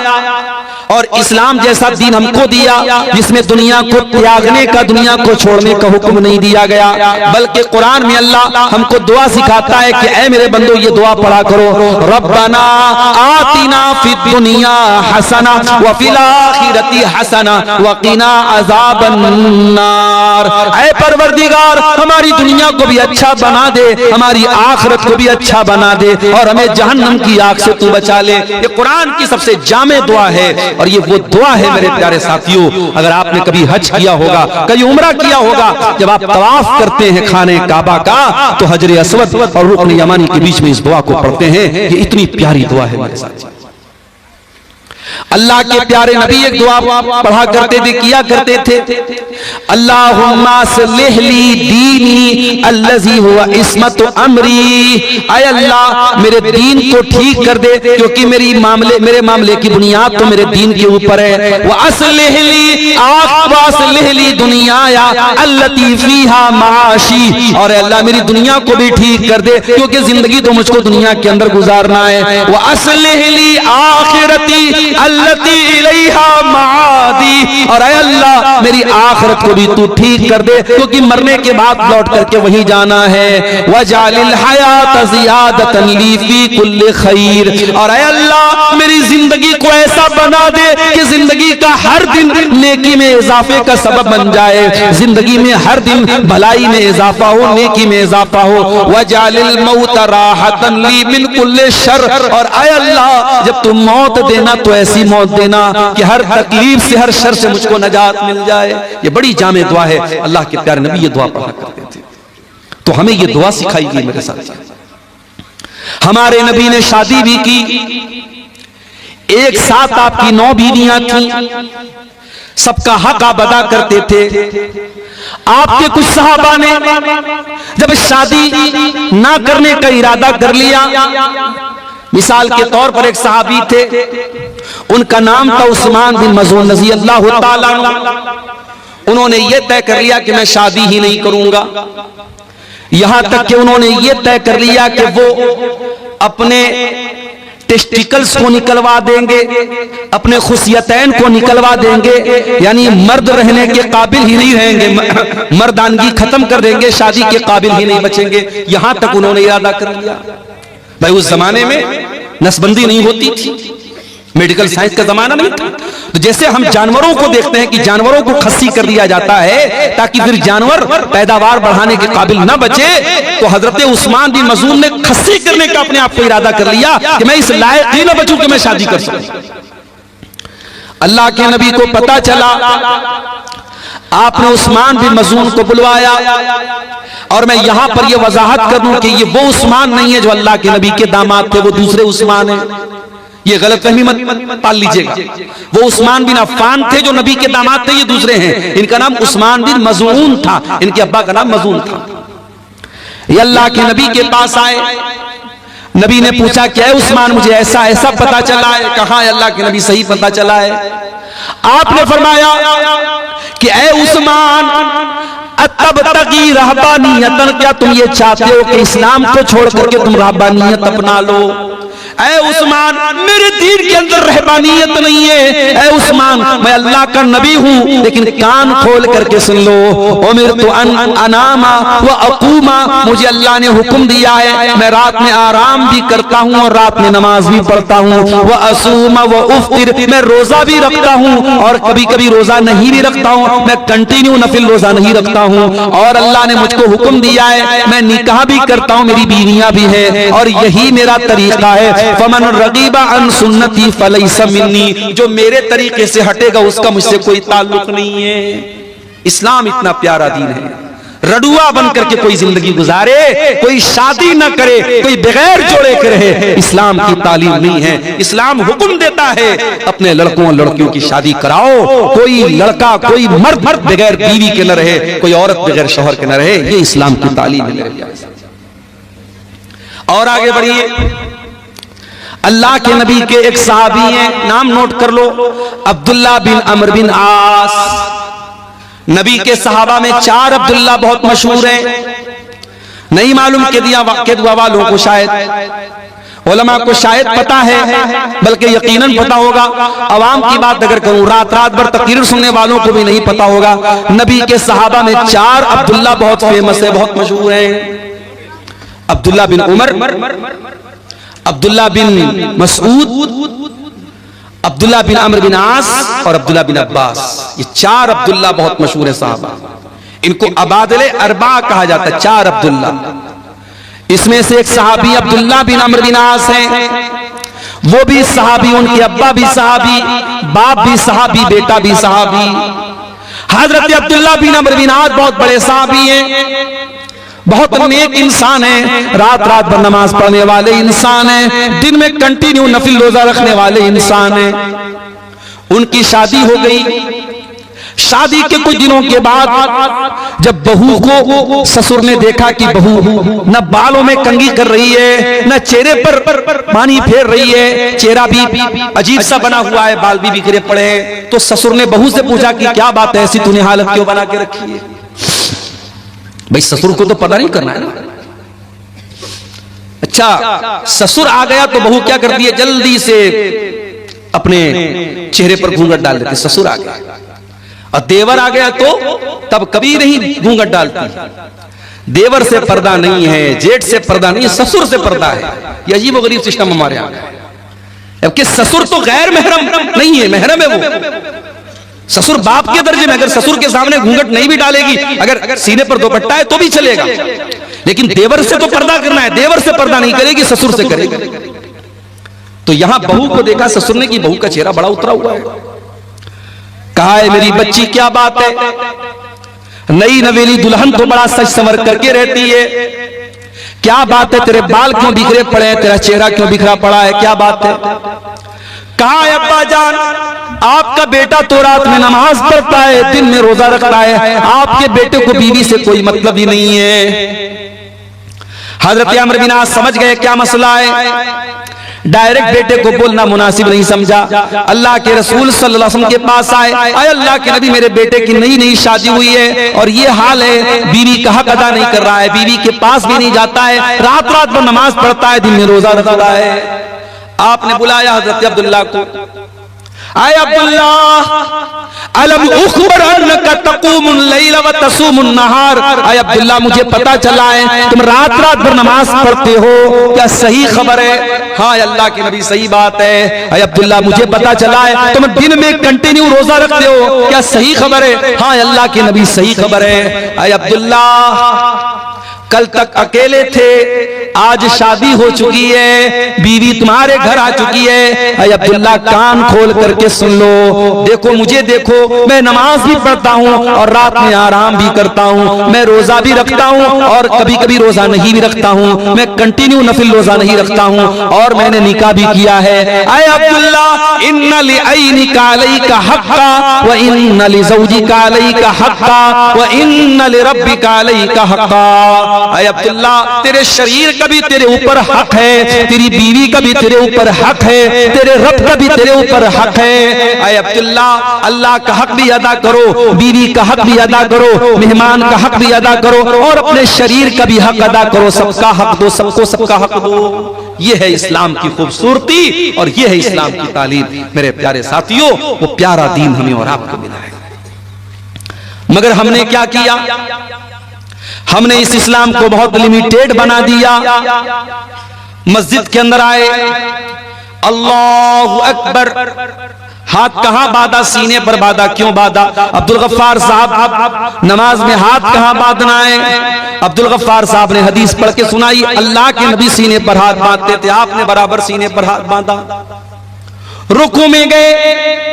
और इस्लाम जैसा दीन हमको दिया जिसमें दुनिया को त्यागने का, दुनिया को छोड़ने का हुक्म नहीं दिया गया, बल्कि कुरान में अल्लाह हमको दुआ सिखाता है कि ऐ मेरे बंदो ये दुआ पढ़ा करो, रब्बना आतिना फिद दुनिया हसना व फिल आखिरति हसना व क़िना अज़ाबन्नार। ऐ परवरदिगार हमारी दुनिया को भी अच्छा बना दे, हमारी आखिरत को भी अच्छा बना दे और हमें जहन्नम की आग से तू बचा ले। ये कुरान की सबसे जामे दुआ है और ये वो दुआ है मेरे प्यारे साथियों। अगर आपने कभी हज किया होगा, कभी उम्रा किया होगा, जब आप तवाफ करते हैं खाने काबा का तो हजर अस्वद और रुकन यमानी के बीच में इस दुआ को पढ़ते हैं। ये इतनी प्यारी दुआ है मेरे साथ। अल्लाह के प्यारे नबी एक दुआ पढ़ा करते थे, किया करते थे, अल्लाहुम्मा अस्लिह ली दीनी अल्लज़ी हुवा इस्मत अमरी। आय अल्लाह मेरे दीन को ठीक कर दे क्योंकि मेरे मामले की बुनियाद तो मेरे दीन के ऊपर है। व अस्लिह ली दुनियाया अल्लती फीहा माशी, और अल्लाह मेरी दुनिया को भी ठीक कर दे क्योंकि जिंदगी तो मुझको दुनिया के अंदर गुजारना है। व अस्लिह ली आखिरती अल्लती इलैहा मादी, और ऐ अल्लाह मेरी आखिरत को भी तू ठीक कर दे क्योंकि मरने के बाद लौट करके वहीं जाना है। वजालिल हयात ज़ियादतन ली फी कुल्ली खैर, और ऐ अल्लाह मेरी जिंदगी को ऐसा बना दे कि जिंदगी का हर दिन नेकी में इजाफे का सबब बन जाए, जिंदगी में हर दिन भलाई में इजाफा हो, नेकी में इजाफा हो। वजालिल मौत राहतन ली मिन कुल्ली शर, और ऐ अल्लाह जब तुम मौत देना तो ऐसी मौत देना कि हर तकलीफ से, हर शर से मुझको नजात मिल जाए। ये बड़ी जामे दुआ है। अल्लाह के प्यारे नबी ये दुआ पढ़ा करते थे, तो हमें ये दुआ सिखाई गई मेरे साथ। हमारे नबी ने शादी भी की, एक साथ आपकी 9 बीवियां थी, सबका हक आप अदा करते थे। आपके कुछ सहाबा ने जब शादी ना करने का इरादा कर लिया, मिसाल के तौर पर एक सहाबी थे, उनका नाम था उस्मान बिन मज़ून रज़ी अल्लाह ताला अन्हु। उन्होंने ये तय कर लिया कि मैं शादी ही नहीं करूंगा। यहां तक कि उन्होंने ये तय कर लिया कि वो अपने टेस्टिकल्स को निकलवा देंगे, अपने खुशियतैन को निकलवा देंगे, यानी मर्द रहने के काबिल ही नहीं रहेंगे, मर्दानगी खत्म कर देंगे, शादी के काबिल ही नहीं बचेंगे। यहां तक उन्होंने इरादा कर लिया। भाई उस जमाने में नसबंदी नहीं होती थी, मेडिकल साइंस का जमाना नहीं था। तो जैसे हम जानवरों को देखते हैं कि जानवरों को खस्सी कर दिया जाता है ताकि फिर जानवर पैदावार बढ़ाने के काबिल न बचे, तो हजरत उस्मान बिन मज़ून ने खस्सी करने का अपने आप को इरादा कर लिया कि मैं इस लायक ही न बचूं कि मैं शादी कर सकूं। अल्लाह के नबी को पता चला, आपने उस्मान बिन मज़ून को बुलवाया। और मैं यहां पर यह वजाहत कर दूं कि ये वो उस्मान नहीं है जो अल्लाह के नबी के दामाद थे, वो दूसरे उस्मान है। ये गलतफहमी मत पाल लीजिएगा। वो उस्मान बिन अफ़्फ़ान थे जो नबी के दामाद थे, ये दूसरे हैं। इनका नाम उस्मान बिन मज़ून था, इनके अब्बा का नाम मज़ून था। ये अल्लाह के नबी के पास आए, नबी ने पूछा क्या है उस्मान, मुझे ऐसा ऐसा पता चला है। कहा अल्लाह के नबी सही पता चला है। आपने फरमाया कि ऐ उस्मान, अतबतगी रहबानियतन, क्या तुम ये चाहते हो कि इस्लाम को छोड़ करके तुम रहबानियत अपना लो? ऐ उस्मान, मेरे दीन के अंदर रहबानियत नहीं है। ऐ उस्मान, मैं अल्लाह का नबी हूं, लेकिन कान खोल करके सुन लो। उमिरतु अन अनामा व अक़ूमा, मुझे अल्लाह ने हुक्म दिया है मैं रात में आराम भी करता हूं और रात में नमाज भी पढ़ता हूं। व असूमा व उफ्तिर, मैं रोजा भी रखता हूं और कभी कभी रोजा नहीं भी रखता हूं, मैं कंटिन्यू नफिल रोजा नहीं रखता हूं। और अल्लाह ने मुझको हुक्म दिया है मैं निकाह भी करता हूं, मेरी बीवियां भी हैं, और यही मेरा तरीका है। फमन रगीबा अन सुन्नती फलैसा मिन्नी, जो मेरे तरीके से हटेगा उसका मुझसे कोई ताल्लुक नहीं है। इस्लाम इतना प्यारा दीन है, रडुआ बन करके कोई जिंदगी गुजारे, कोई शादी ना करे, कोई बगैर जोड़े के रहे, इस्लाम की तालीम नहीं है। इस्लाम हुक्म देता है अपने लड़कों और लड़कियों की शादी कराओ। कोई लड़का, कोई मर्द बगैर बीवी के न रहे, कोई औरत बगैर शौहर के न रहे, ये इस्लाम की तालीम है। और आगे बढ़िए, अल्लाह के नबी के एक सहाबी हैं, नाम नोट कर लो, अब्दुल्ला बिन अमर बिन आस। नबी के सहाबा में 4 अब्दुल्ला बहुत मशहूर हैं। नहीं मालूम के दुआ वालों को शायद, उलमा को शायद पता है, बल्कि यकीनन पता होगा। अवाम की बात अगर करूं, रात रात भर तकरीर सुनने वालों को भी नहीं पता होगा। नबी के सहाबा में 4 अब्दुल्ला बहुत फेमस है, बहुत मशहूर हैं। अब्दुल्ला बिन उमर, अब्दुल्ला बिन मसूद, अब्दुल्ला बिन अमर बिन आस और अब्दुल्ला बिन अब्बास। ये 4 अब्दुल्ला बहुत मशहूर है साहबा। इनको अबादिले अरबा कहा जाता है, 4 अब्दुल्ला। इसमें से एक सहाबी अब्दुल्ला बिन अमर बिन आस हैं, वो भी सहाबी, उनके अब्बा भी सहाबी, बाप भी सहाबी, बेटा भी सहाबी। हजरत अब्दुल्ला बिन अमर बिन आस बहुत बड़े सहाबी हैं, बहुत नेक इंसान है, रात रात भर नमाज पढ़ने वाले इंसान है, दिन में कंटिन्यू नफिल रोजा रखने वाले इंसान है। उनकी शादी हो गई। शादी के कुछ दिनों के बाद जब बहू को ससुर ने देखा कि बहू न बालों में कंघी कर रही है, न चेहरे पर पानी फेर रही है, चेहरा भी अजीब सा बना हुआ है, बाल भी बिखरे पड़े हैं, तो ससुर ने बहू से पूछा कि क्या बात है, ऐसी तूने हालत क्यों बना के रखी है? भाई ससुर को तो पता नहीं करना है ना। अच्छा, ससुर आ गया तो बहू क्या करती है, जल्दी से अपने चेहरे पर घूंघट डाल देती। ससुर आ गया और देवर आ गया तो तब कभी नहीं घूंघट डालती। देवर से पर्दा नहीं है, जेठ से पर्दा नहीं है, ससुर से पर्दा है। ये अजीब गरीब सिस्टम हमारे यहाँ है। जबकि ससुर तो गैर महरम नहीं है, महरम है वो। ससुर बाप के दर्जे में, अगर ससुर के सामने घूंघट नहीं भी डालेगी, अगर सीने पर दुपट्टा है तो भी चलेगा, लेकिन देवर से तो पर्दा करना है। देवर से पर्दा नहीं करेगी, ससुर से करेगी। तो यहां बहू को देखा ससुर ने कि बहू का चेहरा बड़ा उतरा हुआ है। कहा है मेरी बच्ची क्या बात है, नई नवेली दुल्हन तो बड़ा सच संवर करके रहती है, क्या बात है, तेरे बाल क्यों बिखरे पड़े हैं, तेरा चेहरा क्यों बिखरा पड़ा है, क्या बात है? कहा है अब्बा जान, आपका बेटा तो रात में नमाज पढ़ता है, दिन में रोजा रखता है, आपके बेटे को बीवी से कोई मतलब ही नहीं है। हजरत अमर बिन आस समझ गए क्या मसला है। डायरेक्ट बेटे को बोलना मुनासिब नहीं समझा। अल्लाह के रसूल सल्लल्लाहु अलैहि वसल्लम के पास आए, अल्लाह के नबी मेरे बेटे की नई नई शादी हुई है और ये हाल है, बीवी का हक अदा नहीं कर रहा है, बीवी के पास भी नहीं जाता है, रात रात भर नमाज पढ़ता है, दिन में रोजा रखता है। आपने बुलाया हजरत अब्दुल्ला को, आए अब्दुल्ला अलम उखबर अन्नका तक़ूमुल लैल व तसूमुन नहार, आए अब्दुल्ला मुझे पता चला है तुम रात रात भर नमाज पढ़ते हो, क्या सही खबर है? हाँ अल्लाह के नबी सही बात है। आए अब्दुल्ला मुझे पता चला है तुम दिन में कंटिन्यू रोजा रखते हो, क्या सही खबर है? हाँ अल्लाह के नबी सही खबर है। आए अब्दुल्ला कल तक अकेले थे, आज शादी हो चुकी है, बीवी तुम्हारे घर आ चुकी है। अरे अब्दुल्ला कान खोल करके सुन लो, देखो मुझे देखो, मैं नमाज भी पढ़ता हूँ और रात में आराम भी करता हूँ, मैं रोजा भी रखता हूँ और कभी कभी रोजा नहीं भी रखता हूँ, मैं कंटिन्यू नफिल रोजा नहीं रखता हूँ और मैंने निकाह भी किया है। अरे अब्दुल्ला इन्ना लिअयनिका अलैका हक्का व इन्ना लिज़ौजिका अलैका हक्का व इन्ना लिरब्बिका अलैका हक्का। अरे अब्दुल्ला तेरे शरीर का भी तेरे ऊपर हक है, तेरी बीवी का भी तेरे ऊपर हक है, तेरे रब का भी तेरे ऊपर हक है। अरे अब्दुल्ला अल्लाह का हक भी अदा करो, बीवी का हक भी अदा करो, मेहमान का हक भी अदा करो और अपने शरीर का भी हक अदा करो, सबका हक दो, सबको सबका हक दो। ये है इस्लाम की खूबसूरती और ये है इस्लाम की तालीम। मेरे प्यारे साथियों, वो प्यारा दीन हमें और आपको मिला है, मगर हमने क्या किया? हमने इस इस्लाम को बहुत लिमिटेड बना दिया। मस्जिद के अंदर आए, अल्लाहु अकबर, हाथ कहां बांधा? सीने पर बांधा। क्यों बांधा? अब्दुल गफ्फार साहब नमाज में हाथ कहां बांधना है? अब्दुल गफ्फार साहब ने हदीस पढ़ के सुनाई, अल्लाह के नबी सीने पर हाथ बांधते थे, आपने बराबर सीने पर हाथ बांधा। रुकू में गए,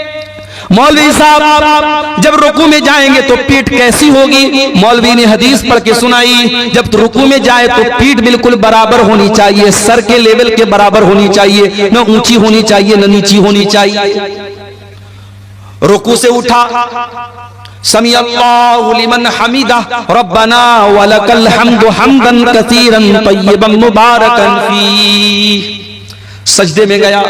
मौलवी साहब जब रुकू में जाएंगे तो पीठ कैसी होगी? मौलवी ने हदीस पढ़ के सुनाई, जब रुकू में जाए तो पीठ बिल्कुल बराबर होनी चाहिए, सर के लेवल के बराबर होनी चाहिए, न ऊंची होनी चाहिए न नीची होनी चाहिए। रुकू से उठा, समी अल्लाहु लिमन हमीदा रब्बना वलकल हम्दु हम्दन कसीरन तय्यबन मुबारकन फी। सजदे में गया,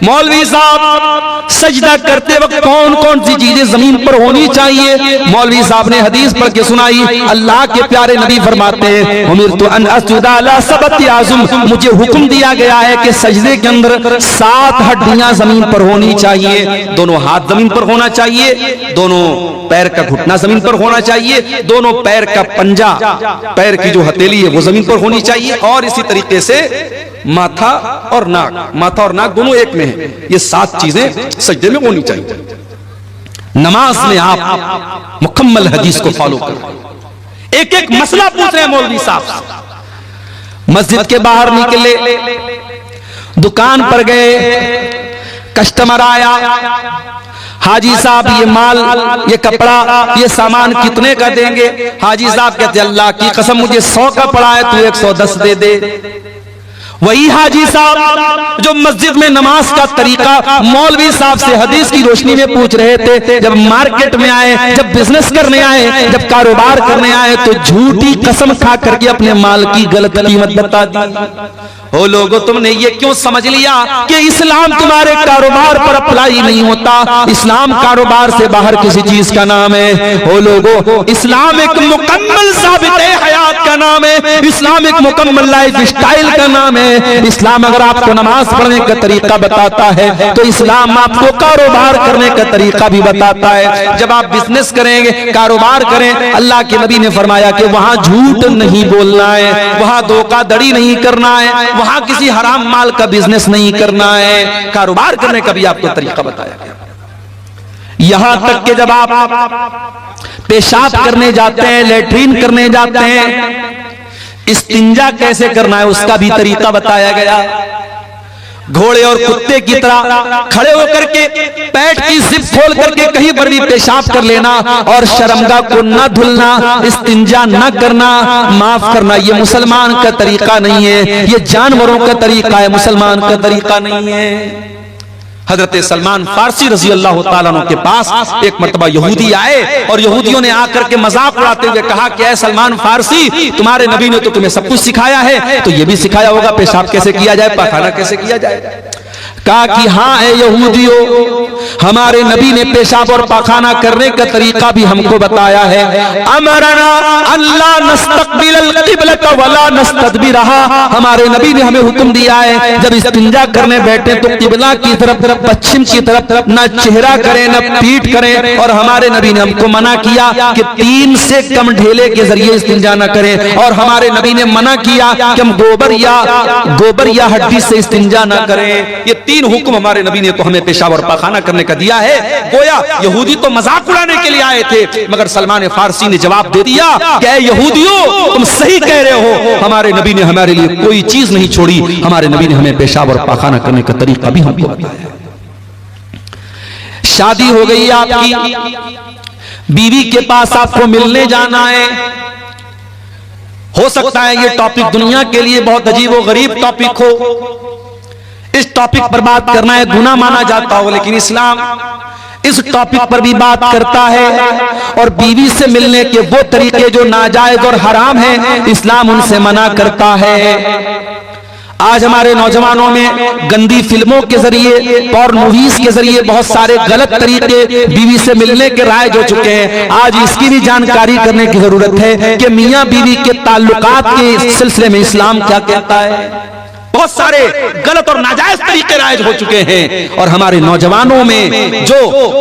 मौलवी साहब सजदा करते वक्त कौन कौन सी चीजें जमीन पर होनी चाहिए? मौलवी साहब ने हदीस पढ़ के सुनाई, अल्लाह के प्यारे नबी फरमाते हैं, उमिरतु अन अस्जुदा अला सबती आज़ुम, मुझे हुक्म दिया गया है कि सजदे के अंदर 7 हड्डियां जमीन पर होनी चाहिए। दोनों हाथ जमीन पर होना चाहिए, दोनों पैर का घुटना जमीन पर होना चाहिए, दोनों पैर का पंजा, पैर की जो हथेली है वो जमीन पर होनी चाहिए, और इसी तरीके से माथा और नाक, माथा और नाक दोनों एक में है। ये 7 चीजें सजदे में होनी चाहिए। नमाज में आप मुकम्मल हदीस को फॉलो करें। एक एक मसला पूछ रहे हैं मौलवी साहब। मस्जिद के बाहर निकले, दुकान पर गए, कस्टमर आया, हाजी साहब ये माल, ये कपड़ा, ये सामान कितने का देंगे? हाजी साहब कहते अल्लाह की कसम मुझे 100 का पड़ा है, तू 110 दे दे। वही हाजी साहब जो मस्जिद में नमाज का तरीका मौलवी साहब से हदीस की रोशनी में पूछ रहे थे, जब मार्केट में आए, जब बिजनेस करने आए, जब कारोबार करने आए तो झूठी कसम खा करके अपने माल की गलत कीमत बता दी। ओ लोगों, तुमने ये क्यों समझ लिया कि इस्लाम तुम्हारे कारोबार पर अप्लाई नहीं होता? इस्लाम कारोबार से बाहर किसी चीज का नाम है। ओ लोगों, इस्लाम एक मुकम्मल साबिते हयात का नाम है, इस्लाम एक मुकम्मल लाइफ स्टाइल का नाम है। इस्लाम अगर आपको नमाज पढ़ने का तरीका बताता है तो इस्लाम आपको कारोबार करने का तरीका भी बताता है। जब आप बिजनेस करेंगे, कारोबार करें, अल्लाह के नबी ने फरमाया कि वहां झूठ नहीं बोलना है, वहां धोखाधड़ी नहीं करना है, वहां किसी हराम माल का बिजनेस नहीं करना है, कारोबार करने का भी आपको तरीका बताया गया। यहां तक कि जब आप पेशाब करने जाते हैं, लेट्रिन करने जाते हैं, इस्तिंजा कैसे करना है उसका भी तरीका बताया गया। घोड़े और कुत्ते की तरह खड़े होकर के पैट की जिप खोल करके कहीं पर भी पेशाब कर लेना और शर्मगाह को न धुलना, इस्तिंजा न करना, माफ करना, ये मुसलमान का तरीका नहीं है, ये जानवरों का तरीका है, मुसलमान का तरीका नहीं है। हजरत सलमान फारसी रजी अल्लाह तआला अन्हु के पास एक मर्तबा यहूदी आए और यहूदियों ने आकर के मजाक उड़ाते हुए कहा कि ऐ सलमान फारसी, तुम्हारे नबी ने तो तुम्हें सब कुछ सिखाया है, तो ये भी सिखाया होगा पेशाब कैसे किया जाए, पाखाना कैसे किया जाए। कहा कि हाँ है यहूदियों, हमारे नबी ने पेशाब और पाखाना करने का तरीका भी हमको बताया है। अमरना अल्लाह नस्तकबिल क़िबलत वला नस्तदबिरहा, हमारे नबी ने हमें हुक्म दिया है जब इस्तिंजा करने बैठे तो किबला की तरफ, पश्चिम की तरफ न चेहरा करें न पीठ करें। और हमारे नबी ने हमको मना किया कि 3 से कम ढेले के जरिए इस्तिंजा न करें। और हमारे नबी ने मना किया कि हम गोबर या हड्डी से इस्तिंजा न करें। ये 3 हुक्म हमारे नबी ने तो हमें पेशाब और पाखाना करने का दिया है। गोया यहूदी तो मजाक उड़ाने के लिए आए थे, मगर सलमान फारसी ने जवाब दे दिया कि ऐ यहूदियों, तुम सही कह रहे हो, हमारे नबी ने हमारे लिए कोई चीज नहीं छोड़ी, हमारे नबी ने हमें पेशाब और पाखाना करने का तरीका भी हमको बताया। शादी हो गई आपकी, बीवी के पास आपको मिलने जाना है। हो सकता है ये टॉपिक दुनिया के लिए बहुत अजीब व गरीब टॉपिक हो, इस टॉपिक पर बात करना है गुनाह माना जाता हो, लेकिन इस्लाम इस टॉपिक पर भी बात करता है। और बीवी से मिलने के वो तरीके जो नाजायज और हराम हैं, इस्लाम उनसे मना करता है। आज हमारे नौजवानों में गंदी फिल्मों के जरिए, पॉर्न मूवीज के जरिए बहुत सारे गलत तरीके बीवी से मिलने के राइज हो चुके हैं। आज इसकी भी जानकारी करने की जरूरत है कि मियां बीवी के ताल्लुकात के सिलसिले में इस्लाम क्या कहता है। बहुत सारे गलत और नाजायज तरीके राइज हो चुके हैं और हमारे नौजवानों में जो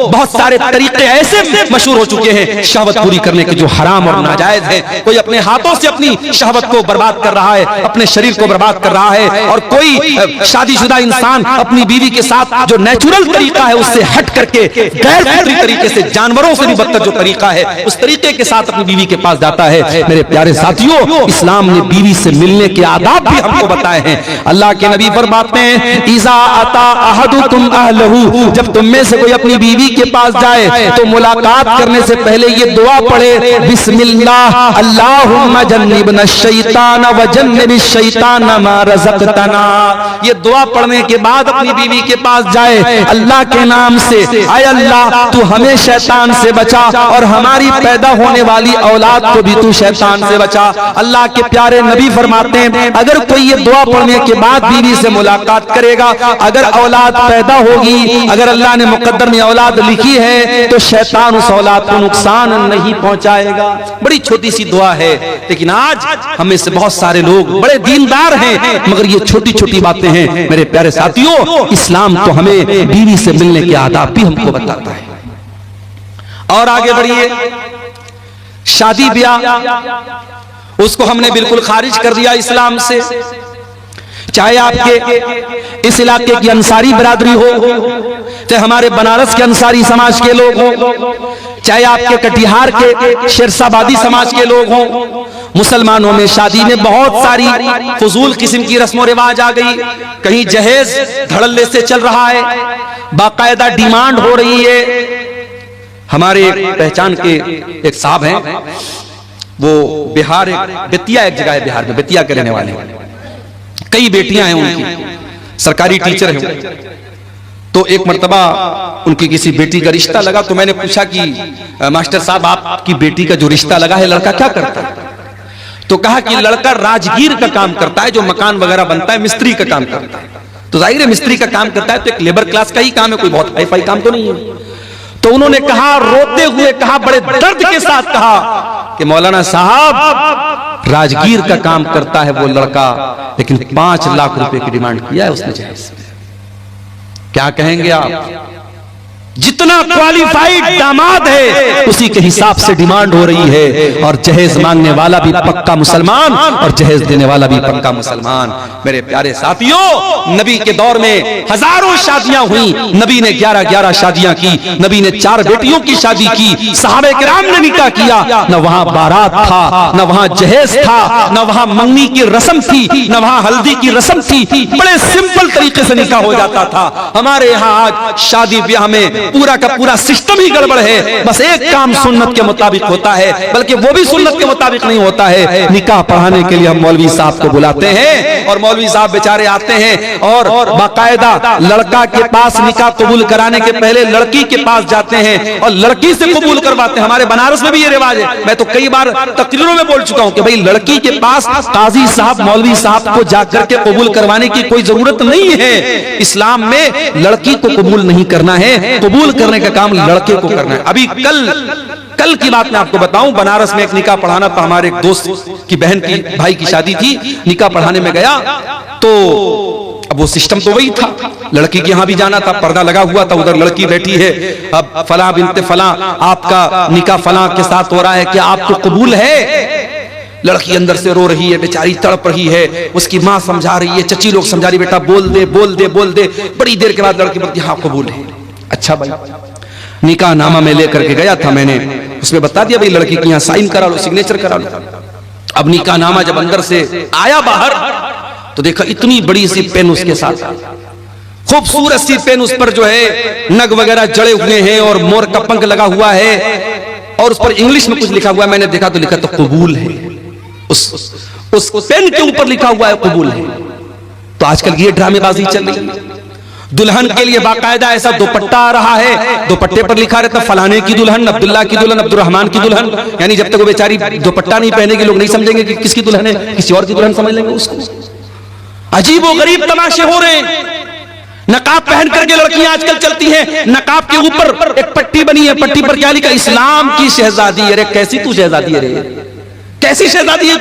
बहुत सारे तरीके ऐसे मशहूर हो चुके हैं शहवत पूरी करने के, जो हराम और नाजायज है। कोई अपने हाथों से अपनी शहवत को बर्बाद कर रहा है, अपने शरीर को बर्बाद कर रहा है, और कोई शादीशुदा इंसान अपनी बीवी के साथ जो नेचुरल तरीका है उससे हट करके गैर फितरी तरीके से, जानवरों से भी बदतर जो तरीका है उस तरीके के साथ अपनी बीवी के पास जाता है। मेरे प्यारे साथियों, इस्लाम ने बीवी से मिलने के आदाब भी हमको बताए हैं। अल्लाह के नबी फरमाते हैं, इज़ा अता अहदुकुम अहलहू, जब तुम में से कोई अपनी बीवी के पास जाए तो मुलाकात करने से पहले ये दुआ पढ़े, बिस्मिल्लाह अल्लाहुम्मा जन्निबना शैतान व जन्निबिश शैतान मा रज़क़तना। ये दुआ पढ़ने के बाद अपनी बीवी के पास जाए अल्लाह के नाम से, आय अल्लाह तू हमें शैतान से बचा और हमारी पैदा होने वाली औलाद को भी तू शैतान से बचा। अल्लाह के प्यारे नबी फरमाते हैं, अगर कोई ये दुआ पढ़ने के बाद बीवी से मुलाकात करेगा, अगर औलाद पैदा होगी, अगर अल्लाह ने मुकद्दर में औलाद लिखी है तो शैतान उस औलाद को नुकसान नहीं पहुंचाएगा। बड़ी छोटी सी दुआ है, लेकिन आज हमें से बहुत सारे लोग बड़े दीनदार हैं, मगर ये छोटी छोटी बातें हैं। मेरे प्यारे साथियों, इस्लाम तो हमें बीवी से मिलने के आदाब भी हमको बताता है। और आगे बढ़िए, शादी ब्याह उसको हमने बिल्कुल खारिज कर दिया इस्लाम से। चाहे आपके इस इलाके की अंसारी बिरादरी हो, चाहे हमारे बनारस के अंसारी समाज के लोग हों, चाहे आपके कटिहार के शेरशाबादी समाज के लोग हों, मुसलमानों में शादी में बहुत सारी फजूल किस्म की रस्म रिवाज आ गई। कहीं जहेज धड़ल्ले से चल रहा है, बाकायदा डिमांड हो रही है। हमारे पहचान के एक साहब हैं, वो बिहार, बेतिया एक जगह है बिहार में, बेतिया के रहने वाले हैं, कई बेटियां हैं उनकी, सरकारी टीचर हैं। तो एक मर्तबा उनकी किसी बेटी का रिश्ता लगा, तो मैंने पूछा कि मास्टर साहब आपकी बेटी का जो रिश्ता लगा है लड़का क्या करता है? तो कहा कि लड़का राजगीर का काम करता है, जो मकान वगैरह बनता है, मिस्त्री का काम करता है। तो जाहिर है मिस्त्री का काम करता है तो एक लेबर क्लास का ही काम है, कोई बहुत हाई फाई काम तो नहीं है। तो उन्होंने कहा, रोते हुए कहा, बड़े दर्द के साथ कहा कि मौलाना साहब राजगीर का काम करता है वो लड़का, लेकिन 5 लाख रुपए की डिमांड किया है उसने जहेज। क्या कहेंगे आप? जितना क्वालिफाइड दामाद है उसी के हिसाब से डिमांड हो रही है, और जहेज मांगने वाला भी पक्का मुसलमान और जहेज देने वाला भी पक्का मुसलमान। मेरे प्यारे साथियों, नबी के दौर में हजारों शादियां हुई, नबी ने 11-11 शादियां की, नबी ने 4 बेटियों की शादी की, सहाबे किराम ने निकाह किया। न वहां बारात था, न वहां जहेज था, न वहां मंगनी की रस्म थी, न वहां हल्दी की रस्म थी। बड़े सिंपल तरीके से निकाह हो जाता था। हमारे यहाँ आज शादी ब्याह में पूरा का पूरा सिस्टम ही गड़बड़ है। बस एक काम सुन्नत के मुताबिक होता है, बल्कि वो भी सुन्नत के मुताबिक नहीं होता है। निकाह पढ़ाने के लिए हम मौलवी साहब को बुलाते हैं और मौलवी साहब बेचारे आते हैं और बाकायदा लड़का के पास निकाह कबूल कराने के पहले लड़की के पास जाते हैं और लड़की से कबूल करवाते हैं। हमारे बनारस में भी ये रिवाज है। मैं तो कई बार तकरीरों में बोल चुका हूं कि भाई लड़की के पास काजी साहब मौलवी साहब को जाकर के कबूल करवाने की कोई जरूरत नहीं है। इस्लाम में लड़की को कबूल नहीं करना है, कबूल करने का काम लड़के को करना है। अभी कल की बात मैं आपको बताऊं, बनारस में एक निकाह पढ़ाना था। हमारे एक दोस्त की बहन की भाई की शादी थी, निकाह पढ़ाने में गया तो अब वो सिस्टम तो वही था, लड़की के यहां भी जाना था, पर्दा लगा हुआ था, उधर लड़की बैठी है। अब फला बिनते फला आपका निकाह फला के साथ हो रहा है, क्या आपको कबूल है? लड़की अंदर से रो रही है, बेचारी तड़प रही है। उसकी माँ समझा रही है, चची लोग समझा रही, बेटा बोल दे बोल दे बोल दे। बड़ी देर के बाद लड़की बोलती हाँ कबूल है। अच्छा भाई, निकाह नामा में लेकर के गया था मैंने, उसमें बता दिया भाई लड़की के यहाँ साइन करा लो, सिग्नेचर करा लो। अब निकाह नामा जब अंदर से आया बाहर तो देखा इतनी बड़ी सी पेन उसके साथ, खूबसूरत सी पेन, उस पर जो है नग वगैरह जड़े हुए हैं और मोर का पंख लगा हुआ है और उस पर इंग्लिश में कुछ लिखा हुआ है। मैंने देखा तो लिखा तो कबूल है, उस पेन के ऊपर लिखा हुआ है कबूल है। तो आजकल ये ड्रामेबाजी चल रही है। दुल्हन के लिए बाकायदा ऐसा दुपट्टा आ रहा है, दुपट्टे पर लिखा रहता फलाने की दुल्हन, अब्दुल्ला की दुल्हन, अब्दुर्रहमान की दुल्हन। यानी जब तक वो बेचारी दुपट्टा नहीं पहनेगी लोग नहीं समझेंगे कि किसकी दुल्हन है, किसी और की दुल्हन समझ लेंगे उसको। अजीब व गरीब तमाशे हो रहे हैं। नकाब पहन करके लड़कियां आजकल चलती हैं, नकाब के ऊपर एक पट्टी बनी है, पट्टी पर क्या लिखा, इस्लाम की शहजादी। अरे कैसी तू शहजादी है रे, कैसी शहजादी है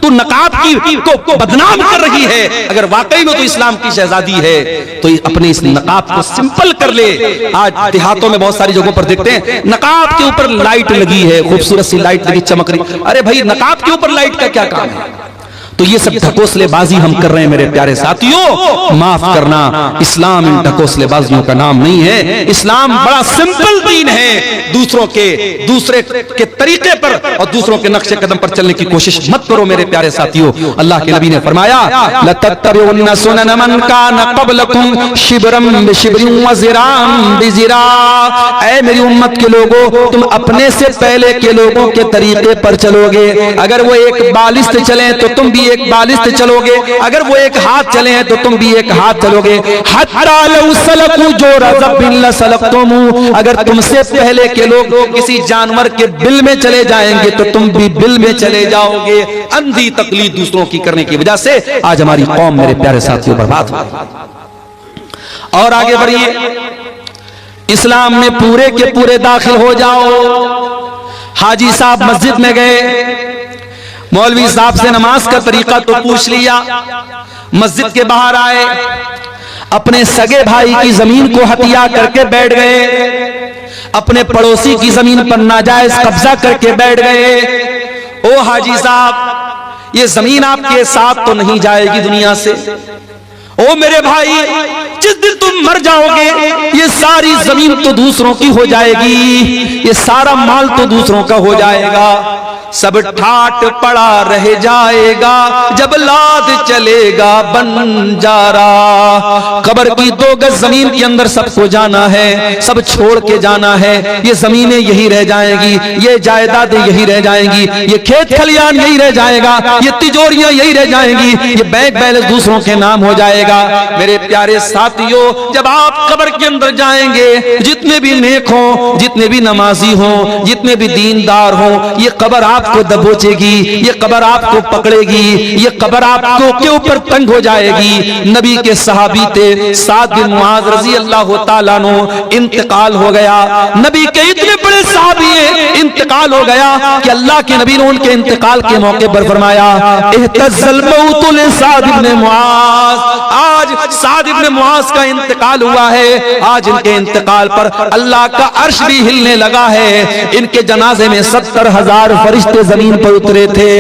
तू नकाब की को बदनाम कर रही है। अगर वाकई में तो इस्लाम की शहजादी है तो अपने इस नकाब को सिंपल कर ले। आज देहातों में बहुत सारी जगहों पर देखते हैं नकाब के ऊपर लाइट लगी है, खूबसूरत सी लाइट लगी चमक रही। अरे भाई नकाब के ऊपर लाइट का क्या काम है? तो ये सब ढकोसलेबाजी हम कर रहे हैं मेरे प्यारे साथियों, माफ करना। इस्लाम इन ढकोसलेबाजियों का नाम नहीं है। इस्लाम बड़ा सिंपल दीन है। दूसरे के तरीके पर और दूसरों के नक्शे कदम पर चलने की कोशिश मत करो मेरे प्यारे साथियों। अल्लाह के नबी ने फरमाया लतत्तबिउन्ना सुनन मन कान क़ब्लकुम शिब्रम बिशिब्रिन व ज़िराम बिज़िरा। ऐ मेरी उम्मत के लोगों, तुम अपने से पहले के लोगों के तरीके पर चलोगे। अगर वो एक बालिश्त चले तो तुम भी एक बालिश्त चलोगे, अगर वो एक हाथ चले हैं तो तुम भी एक हाथ चलोगे। हत्ता लौ सलकू जोरज़बिन लसलक्तुम। अगर तुमसे पहले के लोग किसी जानवर के बिल में चले जाएंगे तो तुम भी बिल में चले जाओगे। अंधी तकलीद दूसरों की करने की वजह से आज हमारी कौम मेरे प्यारे साथियों बर्बाद हुई। और आगे बढ़िए, इस्लाम में पूरे के पूरे दाखिल हो जाओ। हाजी साहब मस्जिद में गए, मौलवी साहब से नमाज का तरीका तो पूछ लिया, मस्जिद के बाहर आए, अपने सगे भाई की जमीन को हथिया करके बैठ गए, अपने पड़ोसी की जमीन पर नाजायज कब्जा करके बैठ गए। ओ हाजी साहब, ये जमीन आपके साथ तो नहीं जाएगी दुनिया से। ओ मेरे भाई, जिस दिन तुम मर जाओगे ये सारी जमीन तो दूसरों की हो जाएगी, ये सारा माल तो दूसरों का हो जाएगा, सब ठाट पड़ा रह जाएगा जब लाद चलेगा बंजारा। कब्र की 2 गज जमीन के अंदर सबको जाना है, सब छोड़ के जाना है। ये जमीनें यही रह जाएंगी, ये जायदादें यही रह जाएंगी, ये खेत खलियान यही रह जाएगा, ये तिजोरियां यही रह जाएंगी, ये बैंक बैलेंस दूसरों के नाम हो जाएगा। मेरे प्यारे साथियों, जब आप कब्र के अंदर जाएंगे, जितने भी नेक हों, जितने भी नमाजी हों, जितने भी दीनदार हों, ये कब्र आपको दबोचेगी, ये कब्र आपको पकड़ेगी, ये कब्र आपको के ऊपर तंग हो जाएगी। नबी के सहाबी थे साद बिन मुआज रजी अल्लाह तआला अन्हु, इंतकाल हो गया। नबी के इतने बड़े सहाबी हैं, इंतकाल हो गया कि अल्लाह के नबी ने उनके इंतकाल के मौके पर फरमाया इhtazal मौत li साद बिन मुआज। आज साद बिन मुआज का इंतकाल हुआ है। आज इनके इंतकाल पर अल्लाह का अर्श भी हिलने लगा है। इनके जनाजे में 70,000 फरिश्ते जमीन पर उतरे थे।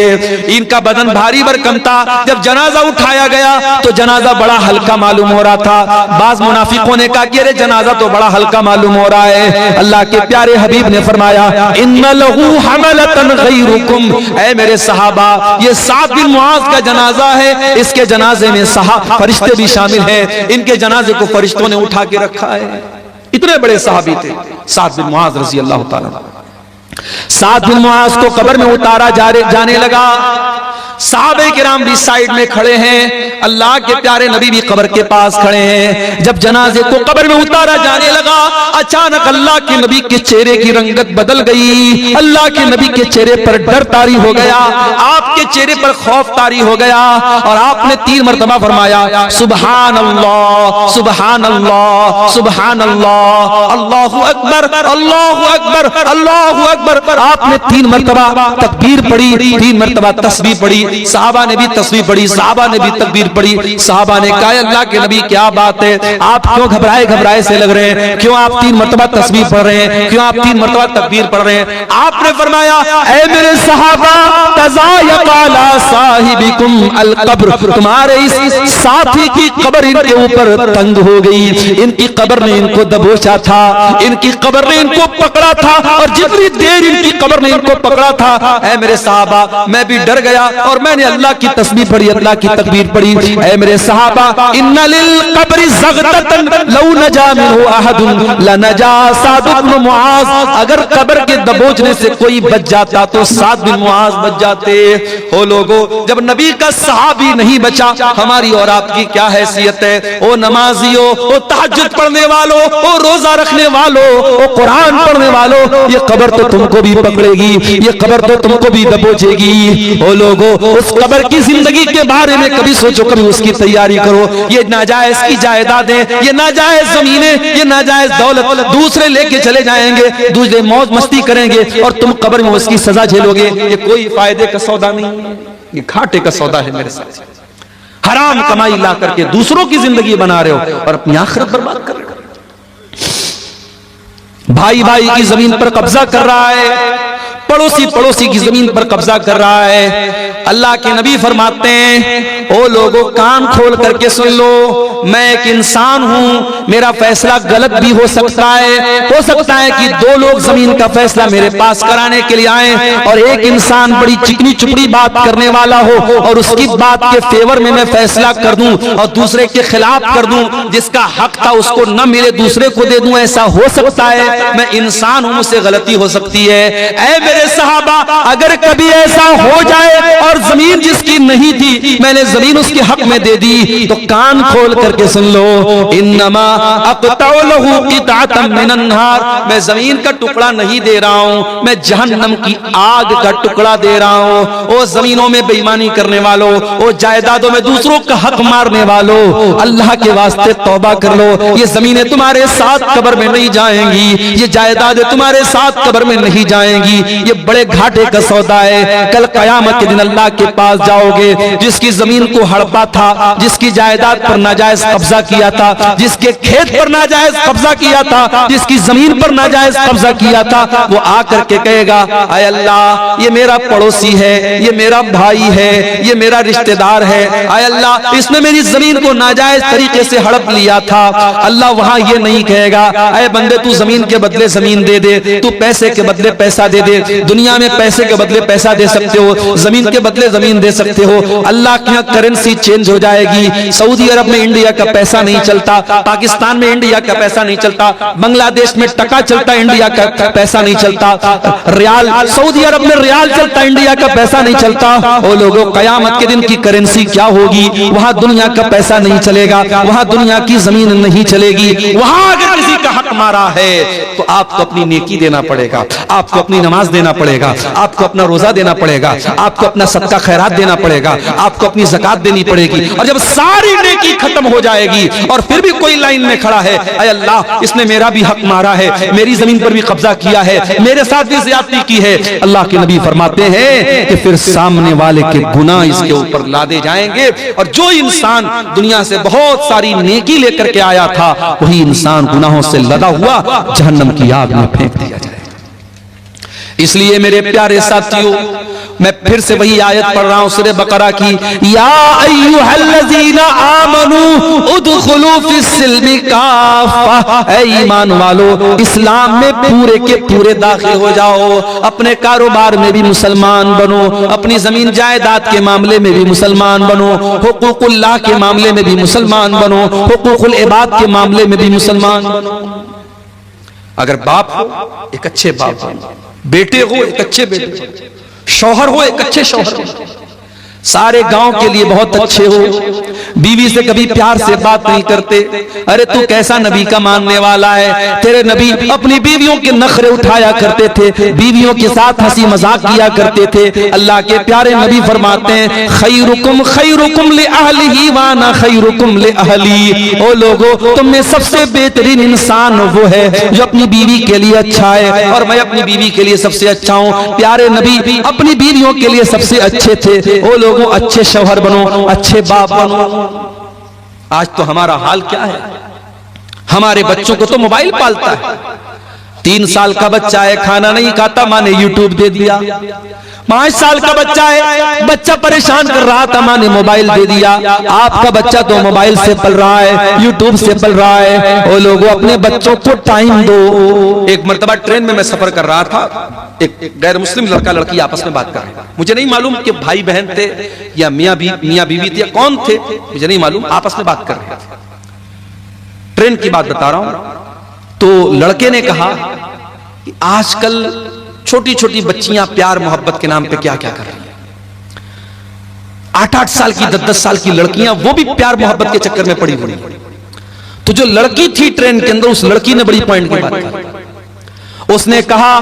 इनका बदन भारी भरकम था। जब जनाजा उठाया गया तो जनाजा बड़ा हल्का मालूम हो रहा था। बाज मुनाफिकों ने कहा कि अरे जनाजा तो बड़ा हल्का मालूम हो रहा है। अल्लाह के प्यारे हबीब ने फरमाया इन्ना लहू हमलतन गैरुकुम। ऐ मेरे सहाबा, ये साद बिन मुआज का जनाजा है, इसके जनाजे में फरिश्ते भी शामिल हैं। इनके जनाजे को फरिश्तों ने उठा के रखा है। इतने बड़े सहाबी थे साद बिन मुआज रजी अल्लाह ताला। साद बिन मुआज को कब्र में उतारा जाने लगा। साहबे किराम भी साइड में खड़े हैं, अल्लाह के प्यारे नबी भी कब्र के पास खड़े हैं। जब जनाजे को कब्र में उतारा जाने लगा, अचानक अल्लाह के नबी के चेहरे की रंगत बदल गई। अल्लाह के नबी के चेहरे पर डर तारी हो गया, आपके चेहरे पर खौफ तारी हो गया और आपने 3 मरतबा फरमाया सुबहान अल्लाह सुबहान अल्लाह सुबहान अल्लाह, अल्लाहु अकबर अल्लाहु अकबर अल्लाहु अकबर। आपने 3 मरतबा तकबीर पढ़ी, 3 मरतबा तस्बीह पढ़ी। साहबा ने भी तस्बीह पढ़ी, साहबा ने भी तकबीर पढ़ी। साहबा ने कहा अल्लाह के नबी क्या बात है, आप क्यों घबराए से लग रहे हैं, क्यों आप 3 मरतबा तस्बीह पढ़ रहे हैं, क्यों आप 3 मरतबा तकबीर पढ़ रहे हैं। आपने फरमाया ऐ मेरे सहाबा तज़ायक़ा साहिबिकुम अल कब्र, तुम्हारे इस साथी की कब्र इनके ऊपर तंग हो गई, इनकी कब्र ने इनको दबोचा था, इनकी कब्र ने इनको पकड़ा था और जितनी देर इनकी कब्र ने इनको पकड़ा था, ऐ मेरे सहाबा मैं भी डर गया और मैंने अल्लाह की तस्बीह पढ़ी, अल्लाह की तकबीर पढ़ी। ऐ मेरे सहाबा इन्ना लिल कब्रि ज़ग़ततन लौ नजा मिनहु अहदुन लनजा साद बिन मुआज, अगर कब्र के दबोचने से कोई बच जाता तो साद बिन मुआज बच जाते। हो लोगों, जब नबी का सहाबी नहीं बचा, हमारी और आपकी क्या हैसियत है। ओ नमाजियों, ओ तहज्जुद पढ़ने वालों, ओ रोजा रखने वालों, ओ कुरान पढ़ने वालों, ये कब्र तो तुमको भी पकड़ेगी, ये कब्र तो तुमको भी दबोचेगी। ओ लोगों, उस कब्र की जिंदगी के बारे में कभी सोचो, कभी उसकी तैयारी करो। ये नाजायज की जायदादें, ये नाजायज जमीनें, ये नाजायज दौलत दूसरे लेके चले जाएंगे, दूसरे मौज मस्ती करेंगे और तुम कब्र में उसकी सजा झेलोगे। ये कोई फायदे का सौदा नहीं है, ये घाटे का सौदा है मेरे साथ। हराम कमाई ला करके दूसरों की जिंदगी बना रहे हो और अपनी आखिरत बर्बाद कर रहे हो। भाई भाई की जमीन पर कब्जा कर रहा है, पड़ोसी पड़ोसी की जमीन पर कब्जा कर रहा है। अल्लाह के नबी फरमाते हैं ओ लोगों कान खोल करके सुन लो, मैं एक इंसान हूं, मेरा फैसला गलत भी हो सकता है। हो सकता है कि 2 लोग जमीन का फैसला मेरे पास कराने के लिए आए और एक इंसान बड़ी चिकनी चुपड़ी बात करने वाला हो और उसकी बात के फेवर में मैं फैसला कर दूं और दूसरे के खिलाफ कर दूं, जिसका हक था उसको न मिले दूसरे को दे दूं, ऐसा हो सकता है। मैं इंसान हूं, मुझसे गलती हो सकती है। ऐ मेरे सहाबा, अगर कभी ऐसा हो जाए और जमीन जिसकी नहीं थी मैंने जमीन उसके हक में दे दी, तो कान खोल करके सुन लो, इन्नमा अक़तउ लहू क़िताअतम मिनन नार, मैं जमीन का टुकड़ा नहीं दे रहा हूं, मैं जहन्नम की आग का टुकड़ा दे रहा हूं। ओ जमीनों में बेईमानी करने वालों, ओ जायदादों में दूसरों का हक मारने वालों, अल्लाह के वास्ते तौबा कर लो। ये जमीनें तुम्हारे साथ कब्र में नहीं जाएंगी, ये जायदादें तुम्हारे साथ कब्र में नहीं जाएंगी, ये बड़े घाटे का सौदा है। कल कयामत के दिन अल्लाह के पास जाओगे, जिसकी जमीन को हड़पा था, जिसकी जायदाद पर नाजायज कब्जा किया था, जिसके खेत पर नाजायज कब्जा किया था, जिसकी जमीन पर नाजायज कब्जा किया था, वो आकर के कहेगा आय अल्लाह ये मेरा पड़ोसी है, ये मेरा भाई है, ये मेरा रिश्तेदार है, आय अल्लाह इसने मेरी जमीन को नाजायज तरीके से हड़प लिया था। अल्लाह वहां ये नहीं कहेगा अय बंदे तू जमीन के बदले जमीन दे दे, तू पैसे के बदले पैसा दे दे। दुनिया में पैसे के बदले पैसा दे सकते हो, जमीन के बदले जमीन दे सकते हो। अल्लाह की करेंसी चेंज हो जाएगी। सऊदी अरब में इंडिया का पैसा नहीं चलता, पाकिस्तान में इंडिया का पैसा नहीं चलता, बांग्लादेश में टका चलता, इंडिया का पैसा नहीं चलता, रियाल सऊदी अरब में रियाल चलता, इंडिया का पैसा नहीं चलता। ओ लोगों, कयामत के दिन की करेंसी क्या होगी? वहां दुनिया का पैसा नहीं चलेगा, वहां दुनिया की जमीन नहीं चलेगी। वहां अगर किसी का हक मारा है तो आपको अपनी नेकी देना पड़ेगा, आपको अपनी नमाज देना पड़ेगा, आपको अपना रोजा देना पड़ेगा, आपको अपना सदका खैरात देना पड़ेगा, आपको अपनी ज़कात देनी पड़ेगी। और जब सारी नेकी खत्म हो जाएगी और फिर भी कोई लाइन में खड़ा है अय अल्लाह इसने मेरा भी हक मारा है, मेरी जमीन पर भी कब्जा किया है, मेरे साथ भी ज्यादती की है, अल्लाह के नबी फरमाते हैं कि फिर सामने वाले के गुनाह इसके ऊपर लादे जाएंगे और जो इंसान दुनिया से बहुत सारी नेकी लेकर के आया था वही इंसान गुनाहों से लदा हुआ जहन्नम की आग में फेंक दिया जाए। इसलिए मेरे प्यारे साथियों, मैं फिर से वही आयत पढ़ रहा हूं सूरह बकरा की, या अय्युहल्लज़ीना आमनू उदखुलू फिस्सिल्मि काफ़ा, ऐ ईमान वालों इस्लाम में पूरे के पूरे दाखिल हो जाओ। अपने कारोबार में भी मुसलमान बनो, अपनी जमीन जायदाद के मामले में भी मुसलमान बनो, हुकूकुल्लाह के मामले में भी मुसलमान बनो, हुकूकुल इबाद के मामले में भी मुसलमान बनो। अगर बाप हो एक अच्छे बाप बनो, बेटे हो एक अच्छे बेटे, शौहर हो एक अच्छे शौहर हो, सारे गांव के लिए बहुत अच्छे हो, बीवी से कभी प्यार से बात नहीं करते। अरे तू कैसा नबी का मानने वाला है, तेरे नबी अपनी बीवियों के नखरे उठाया करते थे, बीवियों के साथ हंसी मजाक किया करते थे। अल्लाह के प्यारे नबी फरमाते हैं खैरुकुम li अहलिही व अना खैरुकुम li अहली। ओ लोगों, तुम में सबसे बेहतरीन इंसान वो है जो अपनी बीवी के लिए अच्छा है, और मैं अपनी बीवी के लिए सबसे अच्छा हूँ। प्यारे नबी अपनी बीवियों के लिए सबसे अच्छे थे। ओ लोगों, अच्छे शौहर बनो, अच्छे बाप बनो। आज तो हमारा हाल क्या है, हमारे बच्चों को तो मोबाइल पालता है। 3 साल का बच्चा है, खाना नहीं खाता, माँ ने यूट्यूब दे दिया। 5 साल का बच्चा है, बच्चा परेशान कर रहा था, माँ ने मोबाइल दे दिया। आपका बच्चा तो मोबाइल से पल रहा है, यूट्यूब से पल रहा है। वो लोगों, अपने बच्चों को टाइम दो। एक मर्तबा ट्रेन में मैं सफर कर रहा था, एक गैर मुस्लिम लड़का लड़की आपस में बात कर रहे थे। मुझे नहीं मालूम कि भाई बहन थे या मियाँ बीवी थे या कौन थे, मुझे नहीं मालूम, आपस में बात कर रहे थे। ट्रेन की बात बता रहा हूं। तो लड़के ने कहा कि आजकल छोटी छोटी बच्चियां प्यार मोहब्बत के नाम पे क्या क्या कर रही हैं। 8-8 साल की 10-10 साल की लड़कियां, वो भी प्यार मोहब्बत के चक्कर में पड़ी हुई। तो जो लड़की थी ट्रेन के अंदर, उस लड़की ने बड़ी पॉइंट की बात की। उसने कहा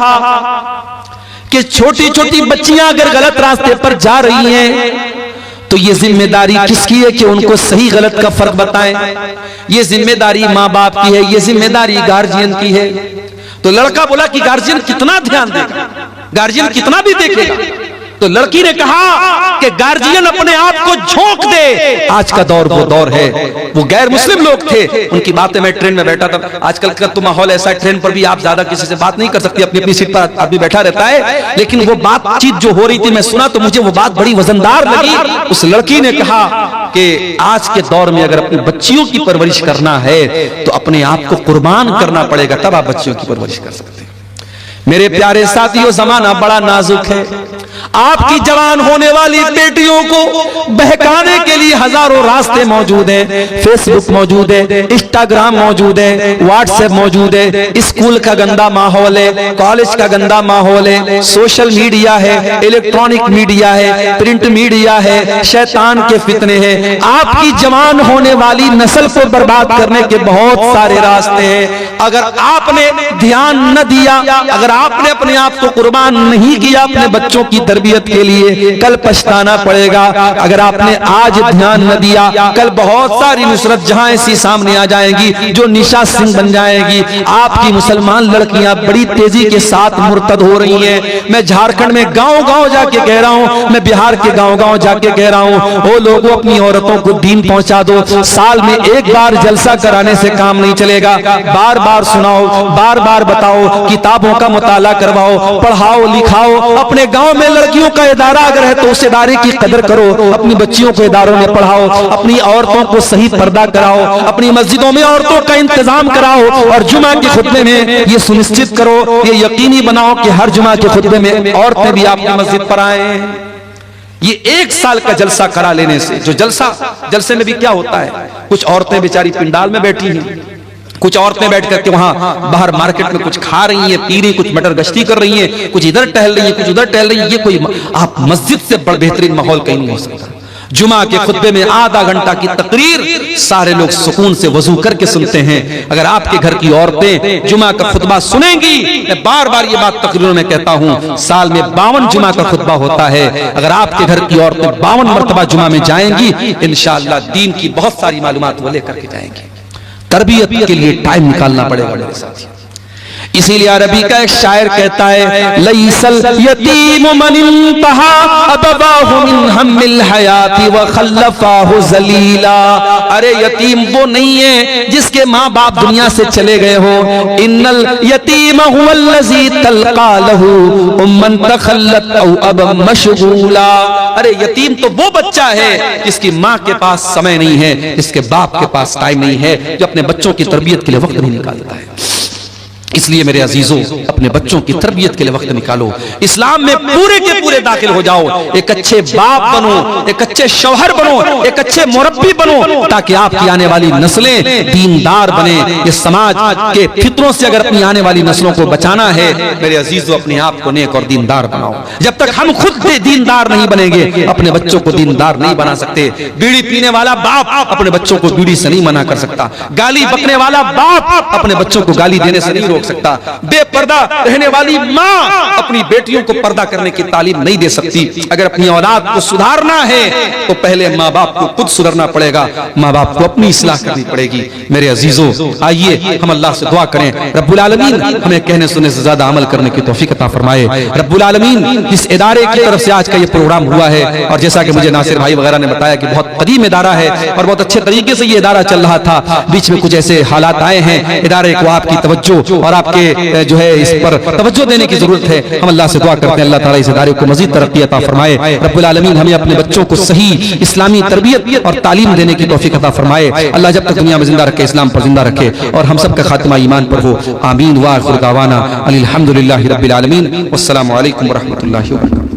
कि छोटी छोटी बच्चियां अगर गलत रास्ते पर जा रही हैं तो ये जिम्मेदारी किसकी है कि उनको सही गलत का फर्क बताएं। ये जिम्मेदारी माँ बाप की है, ये जिम्मेदारी गार्जियन की है। तो लड़का बोला कि गार्जियन कितना ध्यान देगा, गार्जियन कितना भी देखेगा। तो लड़की ने कहा कि गार्जियन अपने आप को झोंक दे। आज का दौर वो दौर है। वो गैर मुस्लिम लोग थे, उनकी बातें, मैं ट्रेन में बैठा था। आजकल का तो माहौल ऐसा है, ट्रेन पर भी आप ज्यादा किसी से बात नहीं कर सकती, अपनी अपनी सीट पर आदमी बैठा रहता है। लेकिन वो बातचीत जो हो रही थी, मैं सुना तो मुझे वो बात बड़ी वजनदार लगी। उस लड़की ने कहा कि आज के दौर में अगर अपनी बच्चियों की परवरिश करना है तो अपने आप को कुर्बान करना पड़ेगा, तब आप बच्चियों की परवरिश कर सकते हैं। मेरे प्यारे साथियों, जमाना बड़ा नाजुक है। आपकी जवान होने वाली बेटियों को बहकाने के लिए हजारों रास्ते मौजूद हैं। फेसबुक मौजूद है, इंस्टाग्राम मौजूद है, व्हाट्सएप मौजूद है, स्कूल का गंदा माहौल है, कॉलेज का गंदा माहौल है, सोशल मीडिया है, इलेक्ट्रॉनिक मीडिया है, प्रिंट मीडिया है, शैतान के फितने हैं। आपकी जवान होने वाली नस्ल को बर्बाद करने के बहुत सारे रास्ते हैं। अगर आपने ध्यान न दिया, अगर आपने अपने आप को कुर्बान नहीं किया अपने बच्चों की तरबियत के लिए, कल पछताना पड़ेगा। अगर आपने आज ध्यान न दिया, कल बहुत सारी नुसरत जहां ऐसी सामने आ जाएंगी जो निशा सिंह बन जाएगी। आपकी मुसलमान लड़कियां बड़ी तेजी के साथ मुर्तद हो रही हैं। मैं झारखंड में गांव गांव जाके कह रहा हूं, मैं बिहार के गांव गांव जाके कह रहा हूं, वो लोगों अपनी औरतों को दीन पहुंचा दो। साल में एक बार जलसा कराने से काम नहीं चलेगा। बार बार सुनाओ, बार बार बताओ, किताबों का मुताला करवाओ, पढ़ाओ लिखाओ। अपने गांव में लड़कियों का इदारा अगर है तो उस इदारे की कदर करो। अपनी बच्चियों को इदारों में पढ़ाओ, अपनी औरतों को सही पर्दा कराओ, अपनी मस्जिदों में औरतों का इंतजाम कराओ, और जुमा के खुतबे में ये सुनिश्चित करो, ये यकीनी बनाओ कि हर जुमा के खुतबे में औरतें भी आपकी मस्जिद पर आए। ये 1 साल का जलसा करा लेने से, जो जलसे में भी क्या होता है, कुछ औरतें बेचारी पिंडाल में बैठी हैं, कुछ औरतें बैठ करके वहां बाहर मार्केट में कुछ खा रही हैं, पी रही, कुछ मटर गश्ती कर रही हैं, कुछ इधर टहल रही हैं, कुछ उधर टहल रही हैं। ये कोई आप मस्जिद से बड़ा बेहतरीन माहौल कहीं नहीं हो सकता। जुमा के खुतबे में आधा घंटा की तकरीर, सारे लोग सुकून से वजू करके सुनते हैं। अगर आपके घर की औरतें जुमा का खुतबा सुनेंगी, मैं बार बार ये बात तकरीरों में कहता हूं, साल में 52 जुमा का खुतबा होता है। अगर आपके घर की औरतें 52 मरतबा जुमा में जाएंगी, इंशाअल्लाह दीन की बहुत सारी मालूमात वो लेकर के जाएंगी। तरबियत के लिए टाइम निकालना पड़ेगा मेरे साथी। इसीलिए अरबी का एक शायर कहता है, लईसल यतीम मन इंतहा अबवाहु मिन हम्मिल हयाती व खल्लफाहु जलीला। अरे यतीम वो नहीं है जिसके माँ बाप दुनिया से चले गए हो। इन्नल यतीम हुवल्लज़ी तल्का लहू उम्मन तखल्लत औ अब मशगूला। अरे यतीम तो वो बच्चा है जिसकी माँ के पास समय नहीं है, जिसके बाप के पास टाइम नहीं है, जो अपने बच्चों की तरबियत के लिए वक्त नहीं निकालता है। इसलिए मेरे अजीजों, अपने बच्चों की तरबियत के लिए वक्त निकालो, इस्लाम में पूरे के पूरे दाखिल हो जाओ, एक अच्छे बाप बनो, एक अच्छे शौहर बनो, एक अच्छे मुरब्बी बनो, ताकि आपकी आने वाली नस्लें दीनदार बने। ये समाज के फितरों से अगर अपनी आने वाली नस्लों को बचाना है, मेरे अजीजों, अपने आप को नेक और दीनदार बनाओ। जब तक हम खुद दीनदार नहीं बनेंगे, अपने बच्चों को दीनदार नहीं बना सकते। बीड़ी पीने वाला बाप अपने बच्चों को बीड़ी से नहीं मना कर सकता, गाली बकने वाला बाप अपने बच्चों को गाली देने से नहीं रोक सकता, बेपर्दा रहने वाली माँ अपनी बेटियों को पर्दा करने की तालीम नहीं दे सकती। अगर अपनी औलाद को सुधारना है तो पहले माँ बाप को खुद सुधरना पड़ेगा, माँ बाप को अपनी इस्लाह करनी पड़ेगी। मेरे अजीजों, आइए हम अल्लाह से दुआ करें, रब्बुल आलमीन हमें कहने सुनने से ज्यादा अमल करने की तौफीक अता फरमाए। रब्बुल आलमीन इस इदारे की तरफ से आज का ये प्रोग्राम हुआ है, और जैसा कि मुझे नासिर भाई वगैरह ने बताया कि बहुत कदीम इदारा है और बहुत अच्छे तरीके से ये इदारा चल रहा था, बीच में कुछ ऐसे हालात आए हैं, इदारे को आपकी तवज्जो और आपके जो है इस पर तवज्जो देने की जरूरत है। हम अल्लाह से दुआ करते हैं, अल्लाह ताला इस इदारे को मजीद तरक्की अता फरमाए। रब्बुल आलमीन हमें अपने बच्चों को सही इस्लामी तरबियत और तालीम देने की तौफीक अता फरमाए। अल्लाह जब तक दुनिया में जिंदा रखे, इस्लाम पर जिंदा रखे, और हम सब का खात्मा ईमान पर हो। आमीन व आखिर दावाना अनिल हम्दुलिल्लाहि रब्बिल आलमीन। वस्सलामु अलैकुम व रहमतुल्लाहि व बरकातुहू।